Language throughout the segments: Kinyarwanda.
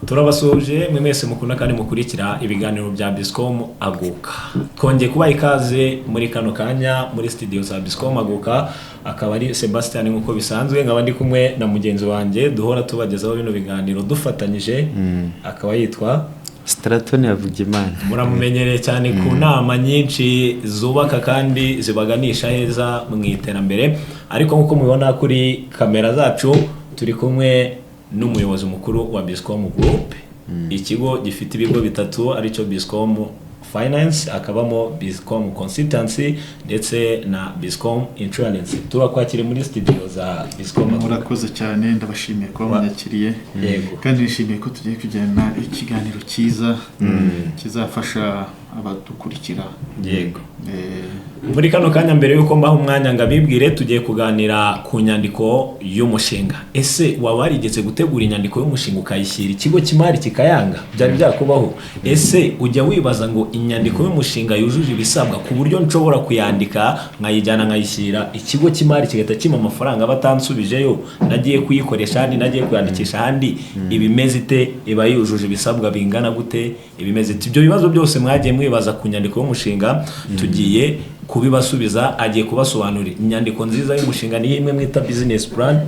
Turabasuje mwese mukunda kandi mukurikira ibiganiro bya Biscom Aguka. Twongeye kubaha ikaze muri kano kanya muri studio za Biscom Aguka, akaba ari Sebastian nkuko bisanzwe, nkaba ndi kumwe na mugenzi wanjye duhora tubagezaho bino biganiro dufatanyije, akaba yitwa Straton Yavugimana. Muramumenyereye cyane ku nama nyinshi zubaka kandi zibaganisha heza mu iterambere, ariko nkuko mubibona kuri kamera zacu turi kumwe n'umuyobozi mukuru wa Biscom Group, ikigo gifite ibigo bitatu arico Biscom Finance, akabamo Biscom Consultancy ndetse na Biscom Insurance. Turakwakira muri studio za Biscom. Murakoze cyane, ndabashimiye ko mwakiriye, kandi nishimiye ko tugiye kujyana ikiganiro cyiza kizafasha abadukurikira. Yego. Muri kano kanya mbere yuko mbaho umwanya ngabibwire, tugiye kuganira ku nyandiko y'umushinga. Ese wabarigeze gutegura inyandiko y'umushinga ukayishyira ikigo kimari kikayanga? Byari byakubaho? Ese ujya wibaza ngo inyandiko y'umushinga yujuje ibisabwa ku buryo nshobora kuyandika nkayijyana nkayishyira ikigo kimari kigahita kima amafaranga batansubijeyo, nagiye kuyikoresha handi, nagiye kuyandikisha handi, ibimeze ite, iba yujuje ibisabwa bingana gute, ibimeze ite? Ibyo bibazo byose mwagiye mwibaza ku nyandiko y'umushinga tugiye kubibasubiza. Agiye kubasobanurira inyandiko nziza y'umushinga ni imwe mwita business plan.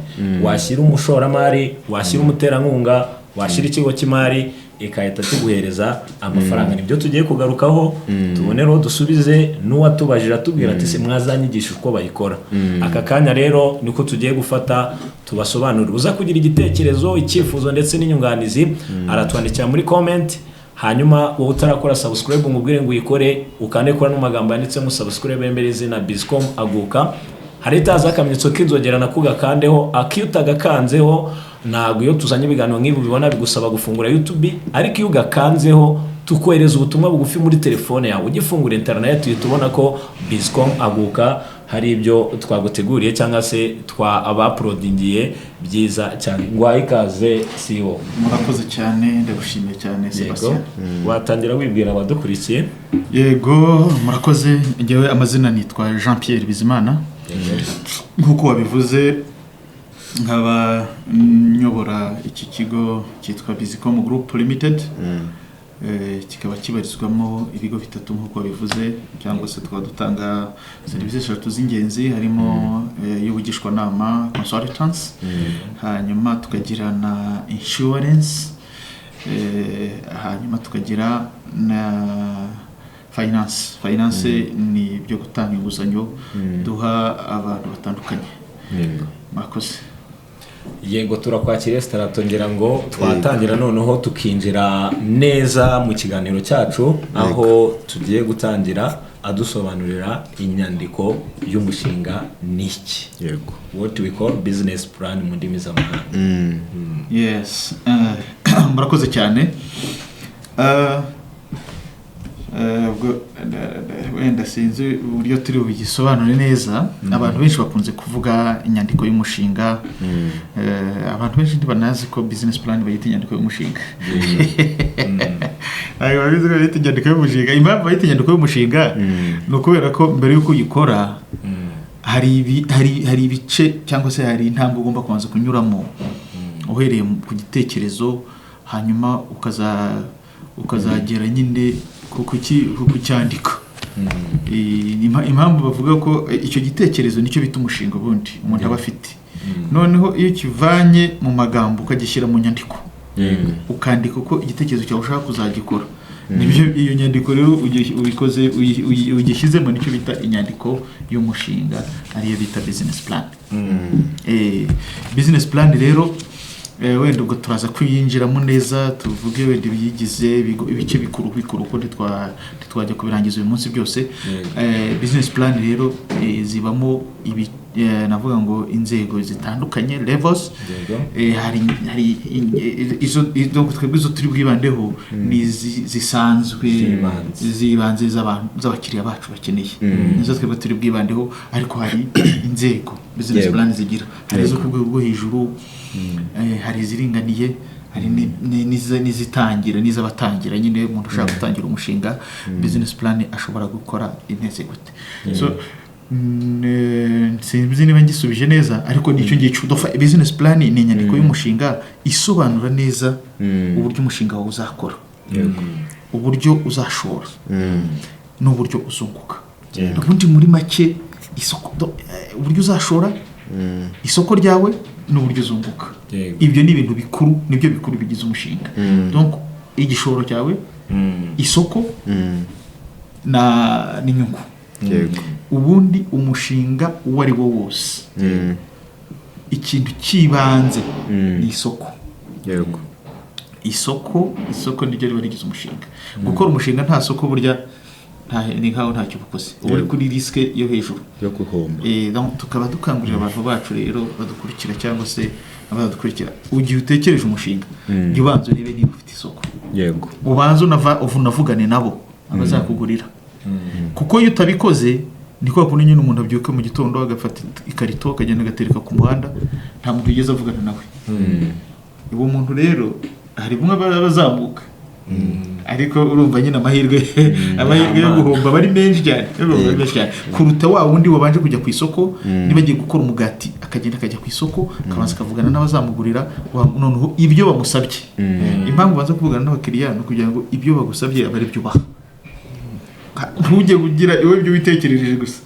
Washyira umushoramari, washyira umuterankunga, washyira ikigo kimari, ikahita kiguhereza amafaranga. Nibyo tugiye kugarukaho, tubonero dusubize n'uwatubajira tubwira ati se mwazanyigisha uko bayikora. Aka kanya rero niko tugiye gufata tubasobanurira. Uza kugira igitekerezo, icyifuzo ndetse n'inyunganizi, aratwandikira muri comment. Hanyuma wowe utarakora subscribe ngubwire ngo uyikore, ukane kora n'amagambo yanditsemo subscribe imbere y'izina Biscom Aguka. Hari taza akamenyetso k'inzogera nakuga kandeho, akiyutagakanzeho ntabwo iyo tuzanye ibiganiro nk'ibi bibona bigusaba gufungura YouTube, ariko iyo ugakanzeho tukohereza ubutumwa bugufi muri telefone yawe. Ugifungura internet uhita ko Biscom Aguka hari ibyo twaguteguriye cyangwa se uploadingiye byiza cyane. Ngwaye ikaze CEO. Murakoze cyane, ndagushimiye cyane Sebastian. Watangira wibwira abadukurikiye? Yego, murakoze. Ngewe amazina nitwa Jean Pierre Bizimana. Nkuko wabivuze, nkaba nyobora iki kigo cyitwa Biscom Group Limited. Kikaba kibarizwamo ibigo bitatu nkuko bivuze, cyangwa se twadutanga serivisi eshatu z'ingenzi, harimo y'ubugishwa nama consultants, hanyuma tukagira na insurance, hanyuma tukagira na finance ni byo gutanga inguzanyo duha abantu batandukanye. Murakoze. Yego, turakwakira Straton, ngira ngo twatangira noneho tukinjira neza mu kiganiro cyacu, aho tugiye gutangira adusobanurira inyandiko y'umushinga niki. Yego. What we call business plan mu ndimi z'amahanga. Yes. Murakoze cyane. Wenda sinzi uburyo turi bugisobanure neza. Abantu benshi bakunze kuvuga inyandiko y'umushinga. Abantu benshi ntibanazi ko business plan bayita inyandiko y'umushinga. Ayo babizi ko bayita inyandiko y'umushinga. Impamvu bayita inyandiko y'umushinga ni ukubera ko mbere y'uko uyikora hari ibice cyangwa se hari intambwe ugomba kubanza kunyuramo, uhereye ku gitekerezo, hanyuma ukazagera nyine ku cyandiko. Impamvu bavuga ko icyo gitekerezo nicyo bita umushinga ubundi umuntu aba afite. Noneho iyo kivanye mu magambo ukagishyira mu nyandiko, ukandika uko igitekerezo cyawe ushaka kuzagikora, nibyo iyo nyandiko rero uyikoze ugishyizemo nicyo bita inyandiko y'umushinga, ariyo bita business plan. Business plan rero wenda ubwo turaza kwiyinjiramo neza, tuvuge wenda ibigize ibice bikuru ko twajya kubirangiza uyu munsi byose. Business plan rero zibamo navuga ngo inzego zitandukanye, levels. Hari twebwe izo turi bwibandeho ni zisanzwe zibanze z'abakiriya bacu bakeneye, nizo twebwe turi bwibandeho. Ariko hari inzego business plan zigira, hari izo ku rwego rwo hejuru, hari iziringaniye, hari n'izitangira n'iz'abatangira. Nyine umuntu ushaka gutangira umushinga, business plan ashobora gukora intese gute. So sinzi niba ngisubije neza ariko nicyo ngicyo business plan ni inyandiko y'umushinga isobanura neza uburyo umushinga wawe uzakora, uburyo uzashora n'uburyo uzunguka. Ubundi muri make isoko uburyo uzashora, isoko ryawe n'uburyo uzunguka, ibyo ni ibintu bikuru, nibyo bikuru bigize umushinga. Donc igishoro cyawe, isoko na n'inyungu. Ubundi umushinga uwo ari wo wose ikintu kibanze ni isoko. Isoko niryo riba rigize umushinga. Gukora umushinga nta soko burya ni nkaho ntacyo ubukoze, uba uri kuri risque yo hejuru yo guhomba. Donc tukaba dukangurira abantu bacu rero badukurikira cyangwa se abadukurikira, ugiye utekereje umushinga jya ubanza urebe niba ufite isoko, ubanza unavugane nabo abazakugurira, kuko iyo utabikoze ni kwa kundi nyine umuntu abyuka mu gitondo agafata ikarito akagenda agatereka ku muhanda, nta muntu yigeze avugana nawe. Uwo muntu rero hari bumwe bazamuka, ariko urumva nyine amahirwe yo guhomba bari menshi cyane kuruta wa wundi wabanje kujya ku isoko. Niba agiye gukora umugati akagenda akajya ku isoko akabanza akavugana n'abazamugurira, noneho ibyo bamusabye. Impamvu banza kuvugana n'abakiriya no kugira ngo ibyo bagusabye abari byo baha, ntujye kugira iwe ibyo witekerereje gusa.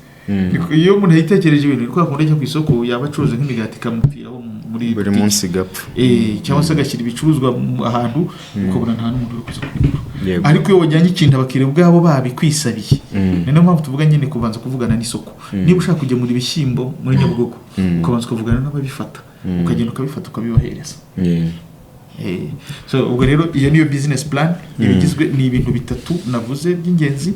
Iyo umuntu yitekereje ibintu niko akunda ajya ku isoko, yaba acuruza nk'imigati ikamupfiraho muri buri munsi gapfa, cyangwa se agashyira ibicuruzwa ahantu ukabona nta n'umuntu uri kuza kubigura. Ariko iyo wajyanye ikintu abakiriya ubwabo babikwisabiye, niyo mpamvu tuvuga nyine kubanza kuvugana n'isoko. Niba ushaka kugemura ibishyimbo muri Nyabugogo ukabanza ukavugana n'ababifata, ukagenda ukabifata ukabibahereza. So ubwo rero iyo niyo business plan ibigizwe ni ibintu bitatu navuze by'ingenzi.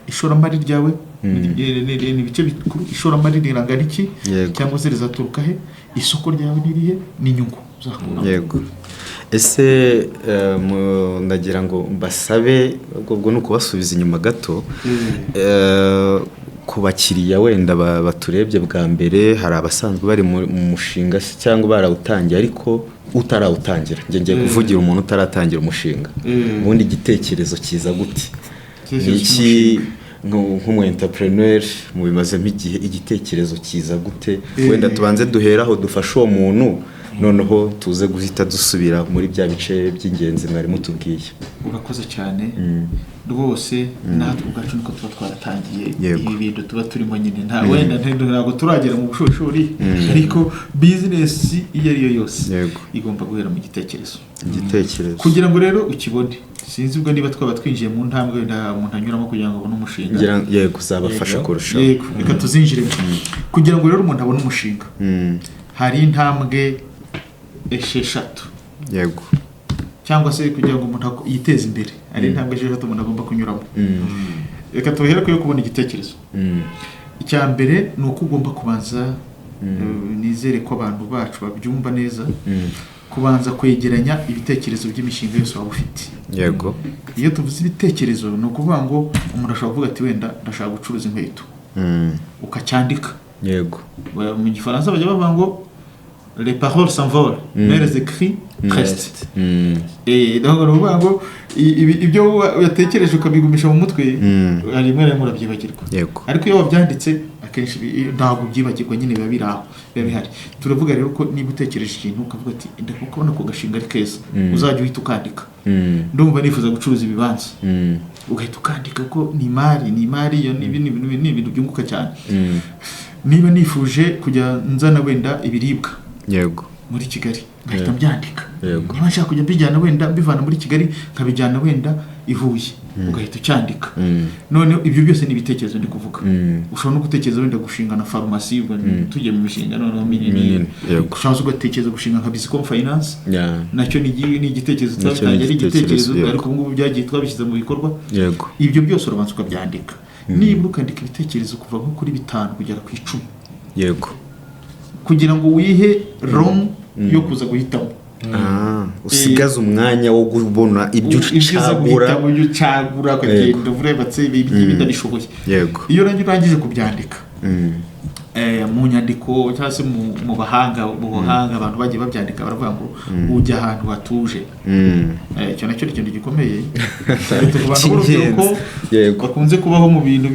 Ishoramari ryawe ni ibice bikuru. Ishoramari rirangana iki cyangwa se rizaturuka he, isoko ryawe nirihe, n'inyungu uzakura. Ese ndagira ngo mbasabe ubwo no kubasubiza inyuma gato ku bakiriya wenda baturebye bwa mbere. Hari abasanzwe bari mu mushinga cyangwa barawutangiye ariko utarawutangira. Ngiye kuvugira umuntu utaratangira umushinga. Ubundi igitekerezo kiza gute? Iki nk'umu entrepreneur mu bimazemo igihe, igitekerezo kiza gute? Wenda tubanze duheraho dufashe uwo muntu, noneho tuze guhita dusubira muri bya bice by'ingenzi mwari mutubwiye. Urakoze cyane rwose. Natwe ubwacu niko tuba twaratangiye ibi bintu tuba turimo nyine, wenda ntabwo turagera mu bushoshori, ariko business iyo ari yo yose igomba guhera mu gitekerezo. Kugira ngo rero ukibone, sinzi ubwo niba twaba twinjiye mu ntambwe wenda umuntu anyuramo kugira ngo abone umushinga. Yego uzabafasha kurushaho. Reka tuzinjire. Kugira ngo rero umuntu abone umushinga hari intambwe esheshatu, cyangwa se kugira ngo umuntu yiteze imbere hari intambwe esheshatu umuntu agomba kunyuramo. Reka tuhere ko kubona igitekerezo. Icya mbere ni uko ugomba kubanza, nizere ko abantu bacu babyumva neza, kubanza kwegeranya ibitekerezo by'imishinga yose waba ufite. Iyo tuvuze ibitekerezo ni ukuvuga ngo umuntu ashobora kuvuga ati wenda ndashaka gucuruza inkweto, ukacyandika. Mu gifaransa bajya bavuga ngo les paroles s'envolent mais les écrits restent. Donc uvuga ngo ibyo watekereje ukabigumisha mu mutwe rimwe rimwe urabyibagirwa, ariko iyo wabyanditse akenshi ntabwo byibagirwa, nyine biba biri aho, biba bihari. Turavuga rero ko niba utekereje ikintu ukavuga ati ndakubona ko gashinga ari keza, uzajya uhita ukandika. Ndumva nifuza gucuruza ibibanza, ugahita ukandika ko ni imari iyo ni ibintu byunguka cyane. Niba nifuje kujya nzana wenda ibiribwa muri Kigali, ngahita mbyandika. Niba nshaka kujya mbijyana wenda mbivana muri Kigali nkabijyana wenda i Huye, ugahita ucyandika. None ibyo byose ni ibitekerezo ndi kuvuga. Ushobora no gutekereza wenda gushinga na farumasi, tujye mu mishinga noneho minini. Ushobora gutekereza gushinga nka Bizicom Finance, nacyo ni igitekerezo twatangiye, ari igitekerezo ariko ubu ngubu byagiye twabishyize mu bikorwa. Ibyo byose urabanza ukabyandika. Niba ukandika ibitekerezo kuva nko kuri 5 kugera ku 10, kugira ngo wihe room yo kuza guhitamo. Usigaze umwanya wo kubona ibyo ucagura kugenda uvurebatse ibyo bidabishoboye. Iyo urangije kubyandika mu nyandiko cyangwa se mu buhanga abantu bagiye babyandika baravuga ngo ujya ahantu hatuje. Icyo nacyo ni ikintu gikomeye urubyiruko bakunze kubaho mu bintu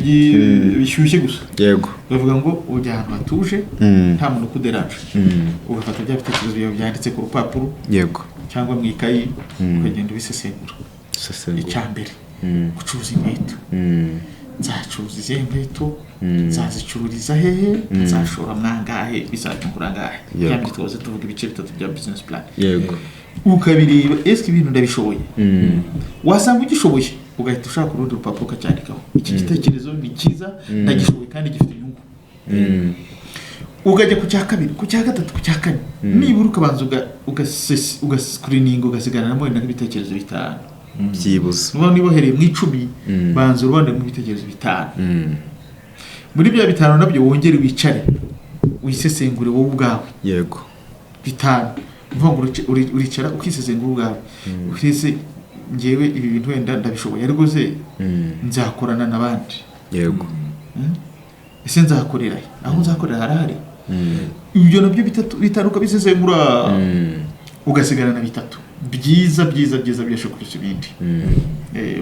bishyushye gusa. Yego. Bavuga ngo ujya ahantu hatuje nta muntu ukuderanje, ugafata bya bitekerezo byawe byanditse ku rupapuro yego cyangwa mu ikayi ukagenda ubisesengura. Icya mbere gucuruza inkweto, nzacuruza izihe nkweto, nzazicururiza hehe, nzashora mwangahe, bizakungura ngahe. Cyangwa twose tuvuga ibice bitatu bya business plan. Yego. Ukabireba ese ibintu ndabishoboye, wasanga ugishoboye ugahita ushaka urundi rupapuro ukacyandikaho iki gitekerezo ni cyiza ndagishoboye kandi gifite inyungu. Ugajya ku cya kabiri, ku cya gatatu, ku cya kane, nibura ukabanza ugascreening ugasigarana mo n'ibitekerezo bitanu byibuze. Niba uhereye mu 10 banza urubande mu bitekerezo bitanu. Muri bya bitanu nabyo wongere wicare wisesengure wowe ubwawe. Yego. Bitanu mvuga uricara ukisesengura ubwawe. Ukise ngewe ibi bintu wenda ndabishoboye ariko se nzakorana nabandi. Yego. Ese nzakorera aho nzakorera harahari. Ibyo nabyo bitanu ukabisesengura ugasigarana bitatu byiza byasho kurusha ibindi.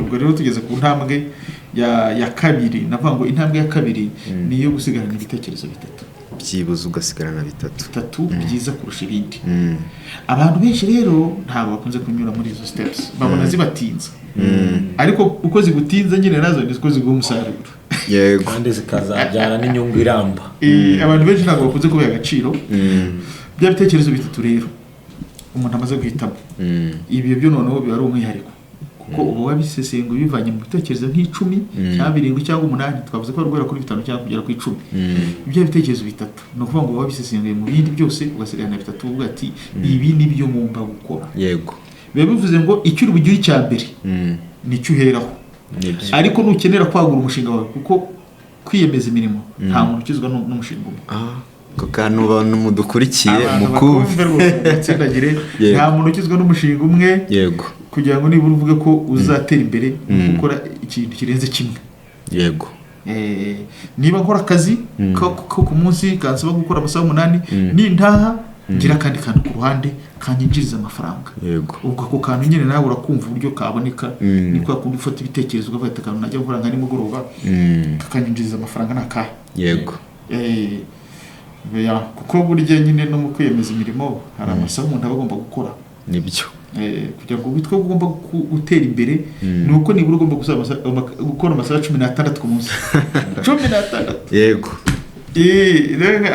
Ubwo rero tugeze ku ntambwe ya kabiri, navuga ngo intambwe ya kabiri ni iyo gusigarana ibitekerezo bitatu byibuze, ugasigarana bitatu byiza kurusha ibindi. Abantu benshi rero ntabwo bakunze kunyura muri izo steps, babona zibatinza, ariko uko zigutinza nyine nazo niko ziguha umusaruro. Yego. Kandi zikazabyara n'inyungu iramba. Abantu benshi ntabwo bakunze kubiha agaciro bya bitekerezo bitatu rero umuntu amaze guhitamo. Ibyo byo noneho biba ari umwihariko, kuko ubu wabisesenguye bivanye mu bitekerezo nk'icumi cyangwa 7 cyangwa 8, twavuze ko rwera kuri 5 cyangwa kugera ku 10. Ibyo bitekerezo bitatu no kuvuga ngo wabisesenguye mu bindi byose ugasigarana bitatu, uvuga ati ibi ni byo ngomba gukora. Yego. Biba bivuze ngo icyo urubugire cya mbere nicyo uheraho. Ariko nukenera kwagura umushinga wawe, kuko kwiyemeza imirimo nta muntu ukizwa n'umushinga umwe. Kantu bantu mudukurikiye mukumve mutsindagire, nta muntu ukizwa n'umushinga umwe. Yego. Kugira ngo nibura uvuge ko uzatera imbere gukora ikintu kirenze kimwe. Yego. Niba nkora akazi ko ku munsi kansaba gukora amasaha 8, nintaha ngira kandi kantu ku ruhande kanyinjiriza amafaranga. Yego. Ubwo ako kantu nyine nawe urakumva uburyo kaboneka, niko akundi ufata ibitekerezo ugafata kantu najya gukora nka nimugoroba kakanyinjiriza amafaranga nakahe. Yego. Kuko burya nyine no mu kwiyemeza imirimo hari amasaha umuntu aba agomba gukora. Nibyo. Kugira ngo witwe ugomba gutera imbere nuko nibura ugomba gukora amasaha 16 ku munsi. 16. Yego.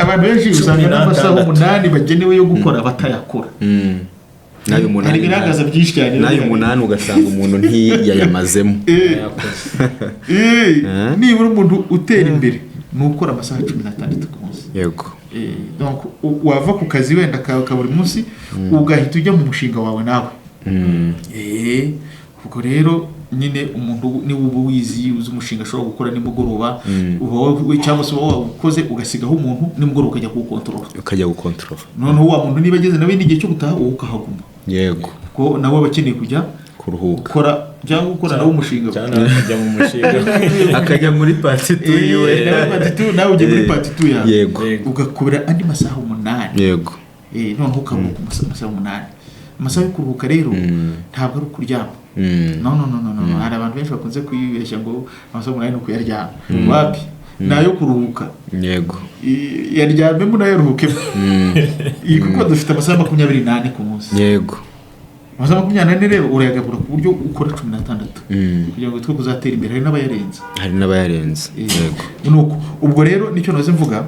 Abantu benshi usanga n'amasaha 8 bagenewe yo gukora batayakora. Nayo umunani. Hari birangaza byinshi cyane. Nayo umunani ugasanga umuntu ntiyayamazemo. Nibura umuntu utera imbere nukora amasaha 16 ku munsi. Yego. Donc wava ku kazi wenda ka buri munsi ugahita ujya mu mushinga wawe nawe. Ubwo rero nyine umuntu ni ubu wizi uzi umushinga ashobora gukora nimugoroba, uba cyangwa se ukoze ugasigaho umuntu nimugoroba ukajya gukontorora. Noneho wa muntu niba ageze nawe n'igihe cyo gutaha wowe ukahaguma. Yego. Ko nawe bakeneye kujya kuruhuka, gukora cyangwa gukora nawe umushinga cyane akajya mu mushinga akajya muri party 2 iwe nawe ujye muri party 2 yawe. Yego. Ugakubira andi masaha 8. Yego. Noneho ukaruhuka amasaha 8. Amasaha yo kuruhuka rero ntabwo ari ukuryama. No. Hari abantu benshi bakunze kwibeshya ngo amasaha 8 no kuyaryama. Wapi? Nayo kuruhuka. Yego. Yaryamemo nayo ruhukemo. Kuko dufite amasaha 28 ku munsi. Yego. Amasaha 28 rero urayagabura ku buryo ukora 16 kugira ngo twe kuzatera imbere. Hari n'abayarenze. Yego. Nuko ubwo rero nicyo naze mvuga.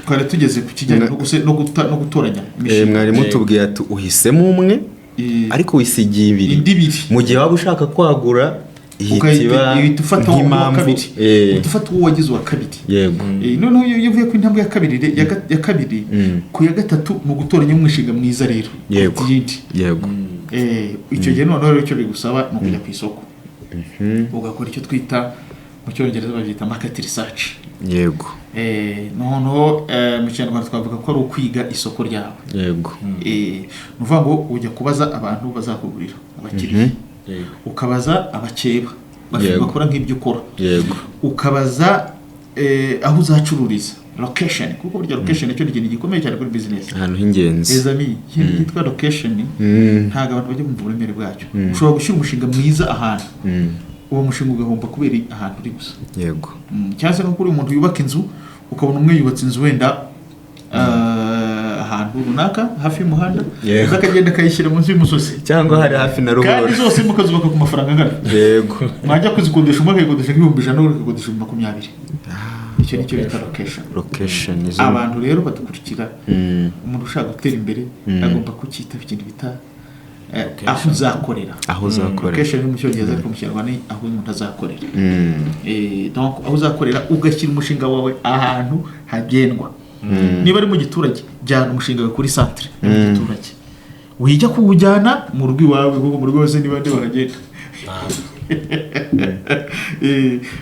Kwari tugeze ku kijyanye no gutoranya imishinga. Mwari mutubwiye ati uhisemo umwe ariko wisigiye ibiri. Mu gihe waba ushaka kwagura ihita ufata uwa kabiri. Ufata uwo wagize uwa kabiri. Yego. Noneho iyo uvuye ku intambwe ya kabiri ku ya gatatu mu gutoranya umushinga mwiza rero. Yego. Yego. Icyo gihe noneho rero icyo bigusaba no kujya ku isoko. Ugakora icyo twita mu cyongereza babyita market research. Yego. Noneho mu Kinyarwanda twavuga ko ari ukwiga isoko ryawe. Yego. Nuvuga ngo ujya kubaza abantu bazakugurira, abakiriya. Ukabaza abakeba bakora nk'ibyo ukora. Yego. Ukabaza aho uzacururiza location, kuko burya location cyo ni ikintu gikomeye cyane kuri business, ahantu h'ingenzi. ezami yitwa location ntago abantu bajya kumva uburemere bwacyo. Ushobora gushyira umushinga mwiza ahantu, uwo mushinga ugahomba kubera ahantu uri gusa. Yego. Cyangwa se no kuri umuntu yubaka inzu, ukabona umwe yubatse inzu wenda ahantu runaka hafi y'umuhanda, akagenda akayishyira munsi y'umusozi, cyangwa hari hafi na ruhurura, kandi zose mukazubaka ku mafaranga angana. Yego. Mwajya kuzikodesha umwe akayikodesha nk'ibihumbi 100, ukayikodesha 20. Icyo nicyo bita location. Abantu rero badukurikira, umuntu ushaka gutera imbere agomba kucyita ikintu bita aho uzakorera. Location ni mu cyongereza ariko mu Kinyarwanda ni aho umuntu azakorera. Donc aho uzakorera ugashyira umushinga wawe ahantu hagendwa. Niba ari mu giturage, jyana umushinga wawe kuri centre mu giturage. Wijya kuwujyana mu rugo iwawe, kuko mu rugo hose niba ndi baragenda.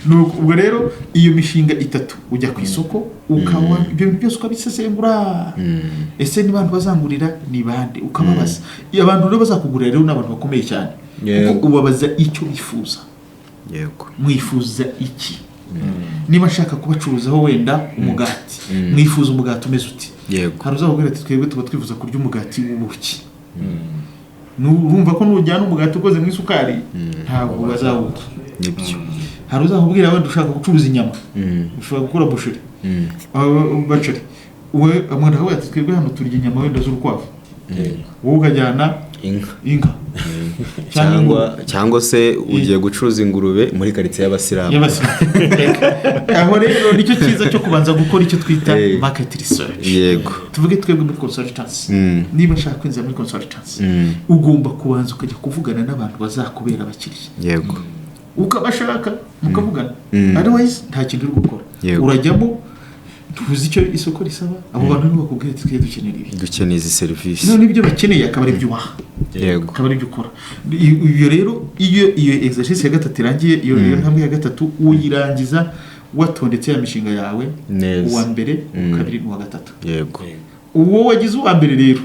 Ubwo rero iyo mishinga itatu ujya ku isoko ukaba ibyo byose ukabisesengura. Ese ni bantu bazangurira ni bande, ukababaza. Iyo abantu rero bazakugurira rero n'abantu bakomeye cyane, kuko ubabaza icyo bifuza. Yego. Mwifuza iki? Niba nshaka kubacuruzaho wenda umugati, mwifuza umugati umeze uti? Yego. Hari uzababwira ati twebwe tuba twifuza kurya umugati w'ubuki. Urumva ko nujyana umugati ukoze mu isukari ntabwo bazawuta. Nibyo. Hari uzakubwira wenda ushaka gucuruza inyama, ushobora gukora busheri, baceri, we amwana we ati twebwe hano turya inyama wenda z'urukwavu, wowe ukajyana inka. Cyangwa se ugiye gucuruza ingurube muri quartier y'abasilamu. Aho rero nicyo cyiza cyo kubanza gukora icyo twita market research. Yego. Tuvuge twebwe muri consultants, niba nshaka kwinjira muri consultants, ugomba kubanza ukajya kuvugana n'abantu bazakubera abakiriya. Yego. Ukabashaka mukavugana, otherwise nta kintu uri gukora. Urajyamo tuvuze icyo isoko risaba, abo bantu nibo bakubwira ati dukenera ibi, dukeneye izi service, none ibyo bakeneye akaba ari byo ubaha. Yego. Akaba ari byo ukora. Iyo rero iyo exercise ya gatatu irangiye, iyo ntambwe ya gatatu uyirangiza watondetse ya mishinga yawe, uwa mbere, kabiri n'uwa gatatu. Yego. Uwo wagize uwa mbere rero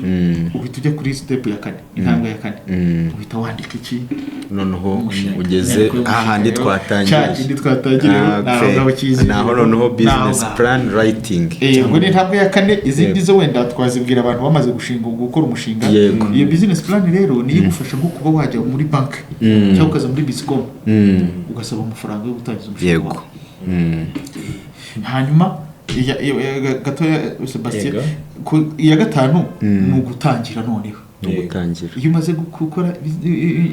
uhita ujya kuri step ya 4, intambwe ya 4, uhita wandika iki noneho ugeze ahandi twatangiye naho noneho business plan writing. Ngo ni intambwe ya 4. Izindi zo wenda twazibwira abantu bamaze gushinga gukora umushinga. Iyo business plan rero ni igufasha nko kuba wajya muri bank cyangwa ukaza muri Biscom ugasaba amafaranga yo gutangiza umushinga wawe. Hanyuma gatoya Sebastien, iya gatanu ni ugutangira noneho. Iyo umaze gukora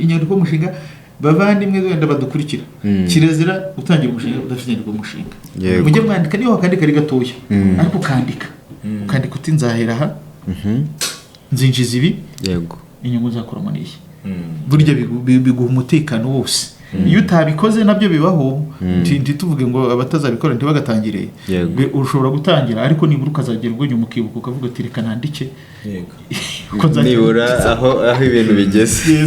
inyandiko y'umushinga, bavandimwe wenda badukurikira, kirazira gutangira umushinga udafite inyandiko y'umushinga. Mujye mwandika, niyo wakandika ari gatoya ariko ukandika uti nzahera aha, nzinjiza ibi, inyungu zakoramo n'iyi. Burya biguha umutekano wose. Iyo utabikoze nabyo bibaho, tuvuge ngo abatazabikora ntibagatangire, ushobora gutangira ariko nibura ukazagera ubwo nyuma ukibuka ukavuga ati reka nandike. Nibura aho ibintu bigeze.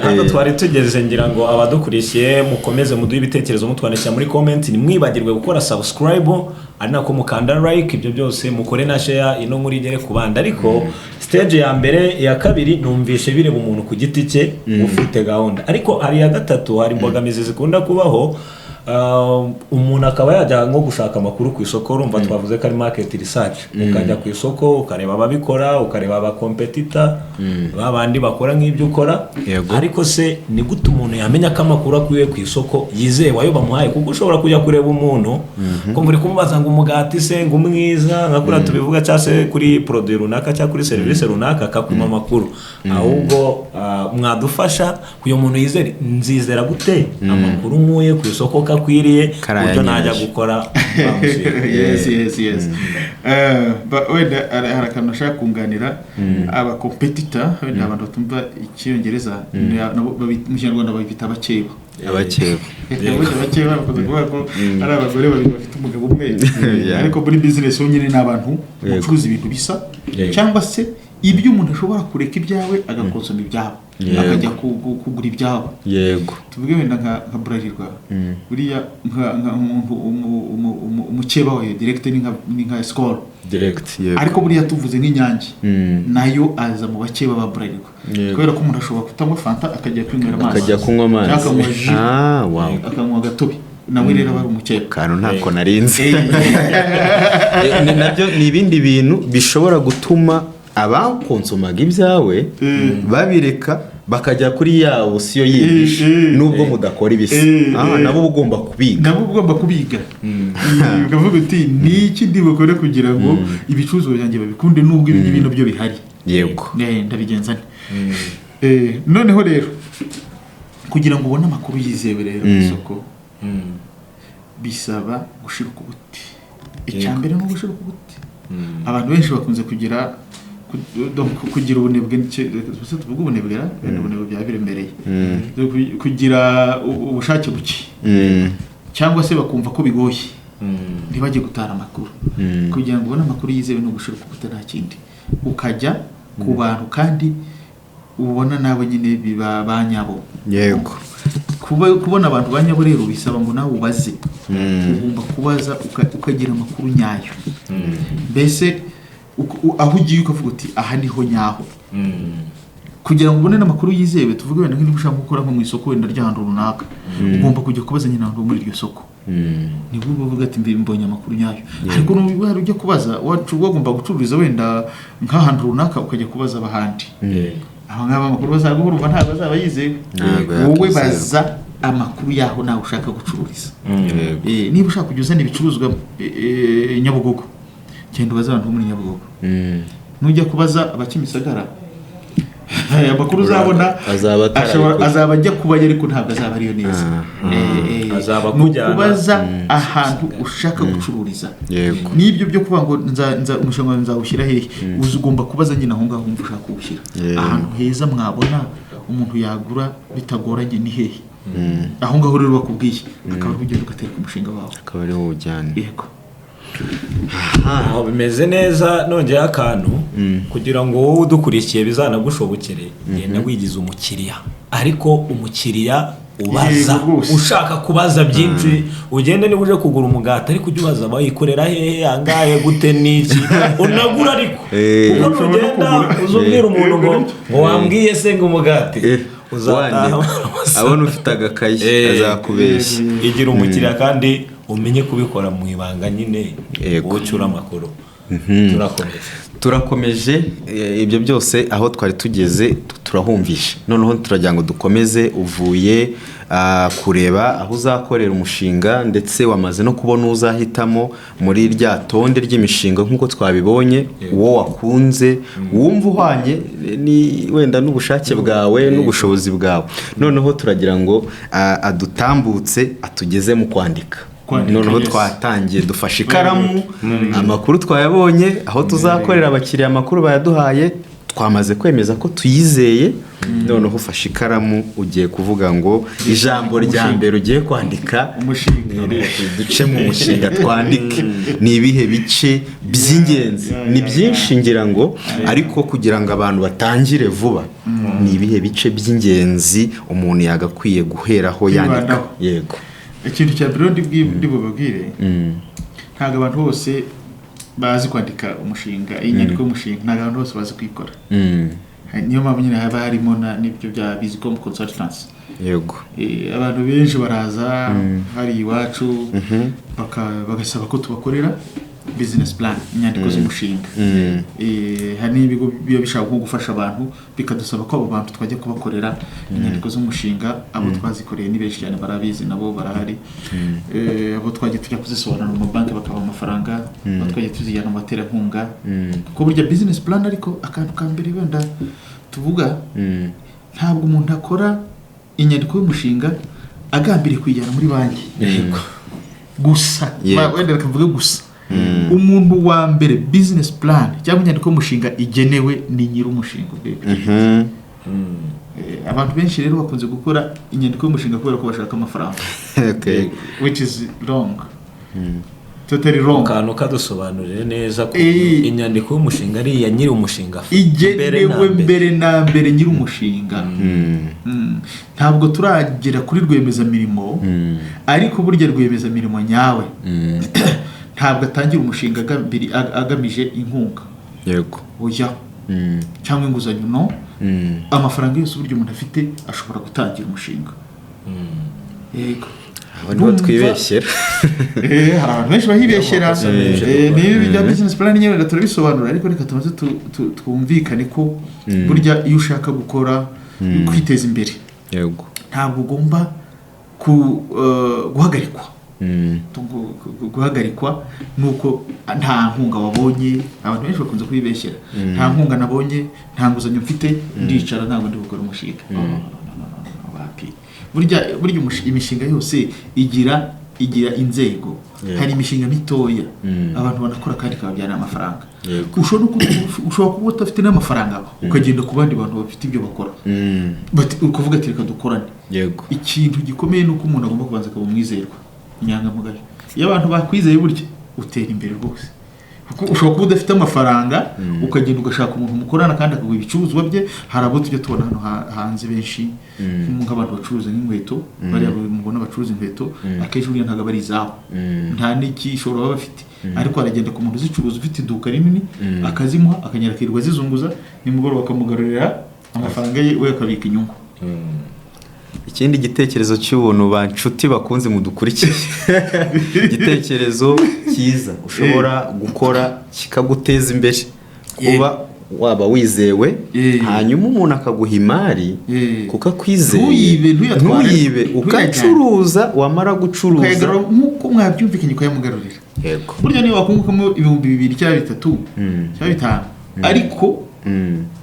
Hano twari tugeze, ngira ngo abadukurikiye mukomeze muduhe ibitekerezo mutwandikira muri comment, nimwibagirwe gukora subscribe, ari nako mukanda like, ibyo byose mukore na share ino muri igere ku bandi. Ariko stage ya mbere, ya kabiri numvishe bire mu muntu ku giti cye ufite gahunda, ariko hari ya gatatu, hari imbogamizi zikunda kubaho. Umuntu akaba yajya nko gushaka amakuru ku isoko, urumva twavuze ko ari market research, ukajya ku isoko ukareba ababikora, ukareba aba competitor babandi bakora nk'ibyo ukora. Ariko se ni gute umuntu yamenya ko amakuru akuye ku isoko yizewe ayo bamuhaye? Kuko ushobora kujya kureba umuntu ko muri kumubaza ngo umugati se ngo mwiza nka kuri tubivuga, cyangwa se kuri produit runaka cyangwa kuri service runaka akakwima amakuru. Ahubwo mwadufasha kuyo muntu yizere, nzizera gute amakuru nkuye ku isoko kakwiriye buryo najya gukora. Yes. Wenda harakantu nashaka kunganira aba competitor, wenda abantu batumva icyongereza mu Kinyarwanda babita abakeba. Abakeba bakoze kuvuga ko ari abagore babiri bafite umugabo umwe, ariko muri business nyine n'abantu bacuruza ibintu bisa, cyangwa se ibyo umuntu ashobora kureka ibyawe agakonsoma ibyabo, akajya kugura ibyabo. Tuvuge wenda nka Bralirwa, buriya nk'umuntu umukeba wawe direct ni nka Skol direct. Ariko buriya tuvuze nk'Inyange, nayo aza mu bakeba ba Bralirwa, kubera ko umuntu ashobora kutanywa fanta akajya kwinywera amazi, akajya kunywa amazi, akanywa gatobi. nawe rero aba ari umukeka kantu ntako narinze nabyo ni ibindi bintu bishobora gutuma abakonsomaga ibyawe babireka bakajya kuri ya osiyo yibisha nubwo mudakora ibisa nabo ugomba kubiga ukavuga uti ni iki ndi bukore kugira ngo ibicuruzwa byanjye babikunde nubwo ibi bintu byo bihari yego ndabigenza nte noneho rero kugira ngo ubone amakuru yizewe rero mu isoko bisaba gushirika ubuti icyambere no gushirika ubuti abantu benshi bakunze kugira ubunebwe tuvuga ubunebwe bya biremereye kugira ubushake buke cyangwa se bakumva ko bigoye ntibajye gutara amakuru kugira ngo ubone amakuru yizewe no gushirika ubuti nta kindi ukajya ku bantu kandi ubona nabo nyine biba banyabo yego kubona abantu banyabo rero bisaba ngo nawe ubaze ugomba kubaza ukagira amakuru nyayo mbese aho ugiye ukavuga uti aha niho nyaho kugira ngo ubone n'amakuru yizewe tuvuge wenda nk'ibyo ushaka gukora nko mu isoko wenda ry'ahantu runaka ugomba kujya kubaza nyine abantu muri iryo soko nibwo bavuga ati mbonye amakuru nyayo ariko n'ubwo hari ujya kubaza wagomba gucururiza wenda nk'ahantu runaka ukajya kubaza abahandi aho ngaba amakuru bazaguha urumva ntabwo azaba yizewe wowe baza amakuru yaho nawe ushaka gucururiza niba ushaka kujya uzana ibicuruzwa Nyabugogo genda ubaza abantu muri Nyabugogo nujya kubaza abakimisagara amakuru uzabona azaba ajya kubayo ariko ntabwo azaba ariyo neza azaba kujyana kubaza ahantu ushaka gucururiza n'ibyo byo kuvuga ngo umushinga nzawushyira hehe ugomba kubaza nyine aho ngaho wumva ushaka kuwushyira ahantu heza mwabona umuntu yagura bitagoranye ni hehe aho ngaho rero bakubwiye akaba ari ugenda ugateka umushinga wawe akaba ari wowe ujyana yego aho bimeze neza nongeye akantu kugira ngo wowe udukurikiye bizanagushobokere genda wigize umukiriya ariko umukiriya ubaza ushaka kubaza byinshi ugende niba uje kugura umugati ariko ujye ubaza bayikorera hehe angahe gute n'iki unagura ariko kuko ugenda uzubwira umuntu ngo wambwiye se ngo umugati uzataha abona ufite agakayi azakubeshya igira umukiriya kandi umenye kubikora mu ibanga nyine ucura amakuru turakomeje ibyo byose aho twari tugeze turahumvisha noneho turagira ngo dukomeze uvuye kureba aho uzakorera umushinga ndetse wamaze no kubona uzahitamo muri rya tonde ry'imishinga nk'uko twabibonye uwo wakunze wumva uhwanye ni wenda n'ubushake bwawe n'ubushobozi bwawe noneho turagira ngo adutambutse atugeze mu kwandika noneho twatangiye dufashe ikaramu amakuru twayabonye aho tuzakorera abakiriya amakuru bayaduhaye twamaze kwemeza ko tuyizeye noneho ufashe ikaramu ugiye kuvuga ngo ijambo rya mbere ugiye kwandika duce mu mushinga twandike ni ibihe bice by'ingenzi ni byinshi ngira ngo ariko kugira ngo abantu batangire vuba ni ibihe bice by'ingenzi umuntu yagakwiye guheraho yandika yego ikintu cya mbere ndi bubabwire ntabwo abantu bose bazi kwandika umushinga inyandiko y'umushinga ntabwo abantu bose bazi kuyikora niyo mpamvu nyine haba harimo n'ibyo bya biziko mu consultants yego abantu benshi baraza hari iwacu bagasaba ko tubakorera business plan inyandiko z'umushinga hari n'ibigo biba bishaka nko gufasha abantu bikadusaba ko abo bantu twajya kubakorera inyandiko z'umushinga abo twazikoreye ni benshi cyane barabizi nabo barahari abo twagiye tujya kuzisobanura mu banki bakaba amafaranga abo twagiye tuzijyana mu baterankunga kuko burya business plan ariko akantu ka mbere wenda tuvuga ntabwo umuntu akora inyandiko y'umushinga agambiriye kuyijyana muri banki gusa wenda bakavuga gusa umuntu wa mbere business plan cyangwa inyandiko y'umushinga igenewe ni nyir'umushinga abantu benshi rero bakunze gukora inyandiko y'umushinga kubera ko bashaka amafaranga which is wrong totally wrong kantu kadusobanurire neza ko inyandiko y'umushinga ari iya nyir'umushinga igenewe mbere na mbere nyir'umushinga ntabwo turagera kuri rwiyemezamirimo ariko burya rwiyemezamirimo nyawe ntabwo atangira umushinga agamije inkunga yego oya cyangwa inguzanyo no amafaranga yose uburyo umuntu afite ashobora gutangira umushinga yego aho niho twibeshyera. hari abantu benshi bahibeshyera. Niba ibya business plan nyine turabisobanura, ariko reka tumaze twumvikane ko burya iyo ushaka gukora kwiteza imbere, yego, ntabwo ugomba guhagarikwa. Guhagarikwa nuko nta nkunga wabonye. Abantu benshi bakunze kwibeshyera, nta nkunga nabonye, nta nguzanyo mfite, ndicara ntabwo ndi gukora umushinga. Burya imishinga yose igira inzego. Hari imishinga mitoya abantu banakora kandi kababyana amafaranga. Ushobora kuba utafite n'amafaranga ukagenda ku bandi bantu bafite ibyo bakora, ukavuga ati reka dukorane. Ikintu gikomeye ni uko umuntu agomba kubanza akaba umwizerwa, inyangamugayo. Iyo abantu bakwizeye burya utera imbere rwose. Kuko ushobora kuba udafite amafaranga ukagenda ugashaka umuntu mukorana kandi akaguha ibicuruzwa bye. Hari abo tujya tubona hano hanze benshi nk'abantu bacuruza nk'inkweto, bariya mubona bacuruza inkweto akenshi buriya ntabwo bari izabo, nta n'igishoro baba bafite, ariko aragenda ku muntu uzicuruza ufite iduka rinini akazimuha, akagenda akirirwa azizunguza, nimugoroba bakamugarurira amafaranga ye, we akabika inyungu. Ikindi gitekerezo cy'ubuntu ba nshuti bakunze mudukurikiye, igitekerezo cyiza ushobora gukora kikaguteza imbere, kuba waba wizewe, hanyuma umuntu akaguha imari kuko akwizeye, ntuyibe, ukacuruza, wamara gucuruza nk'uko mwabyumvikanye ukayamugarurira. Yego, burya niba wakungukamo 2,000 cyangwa 3 cyangwa 5, ariko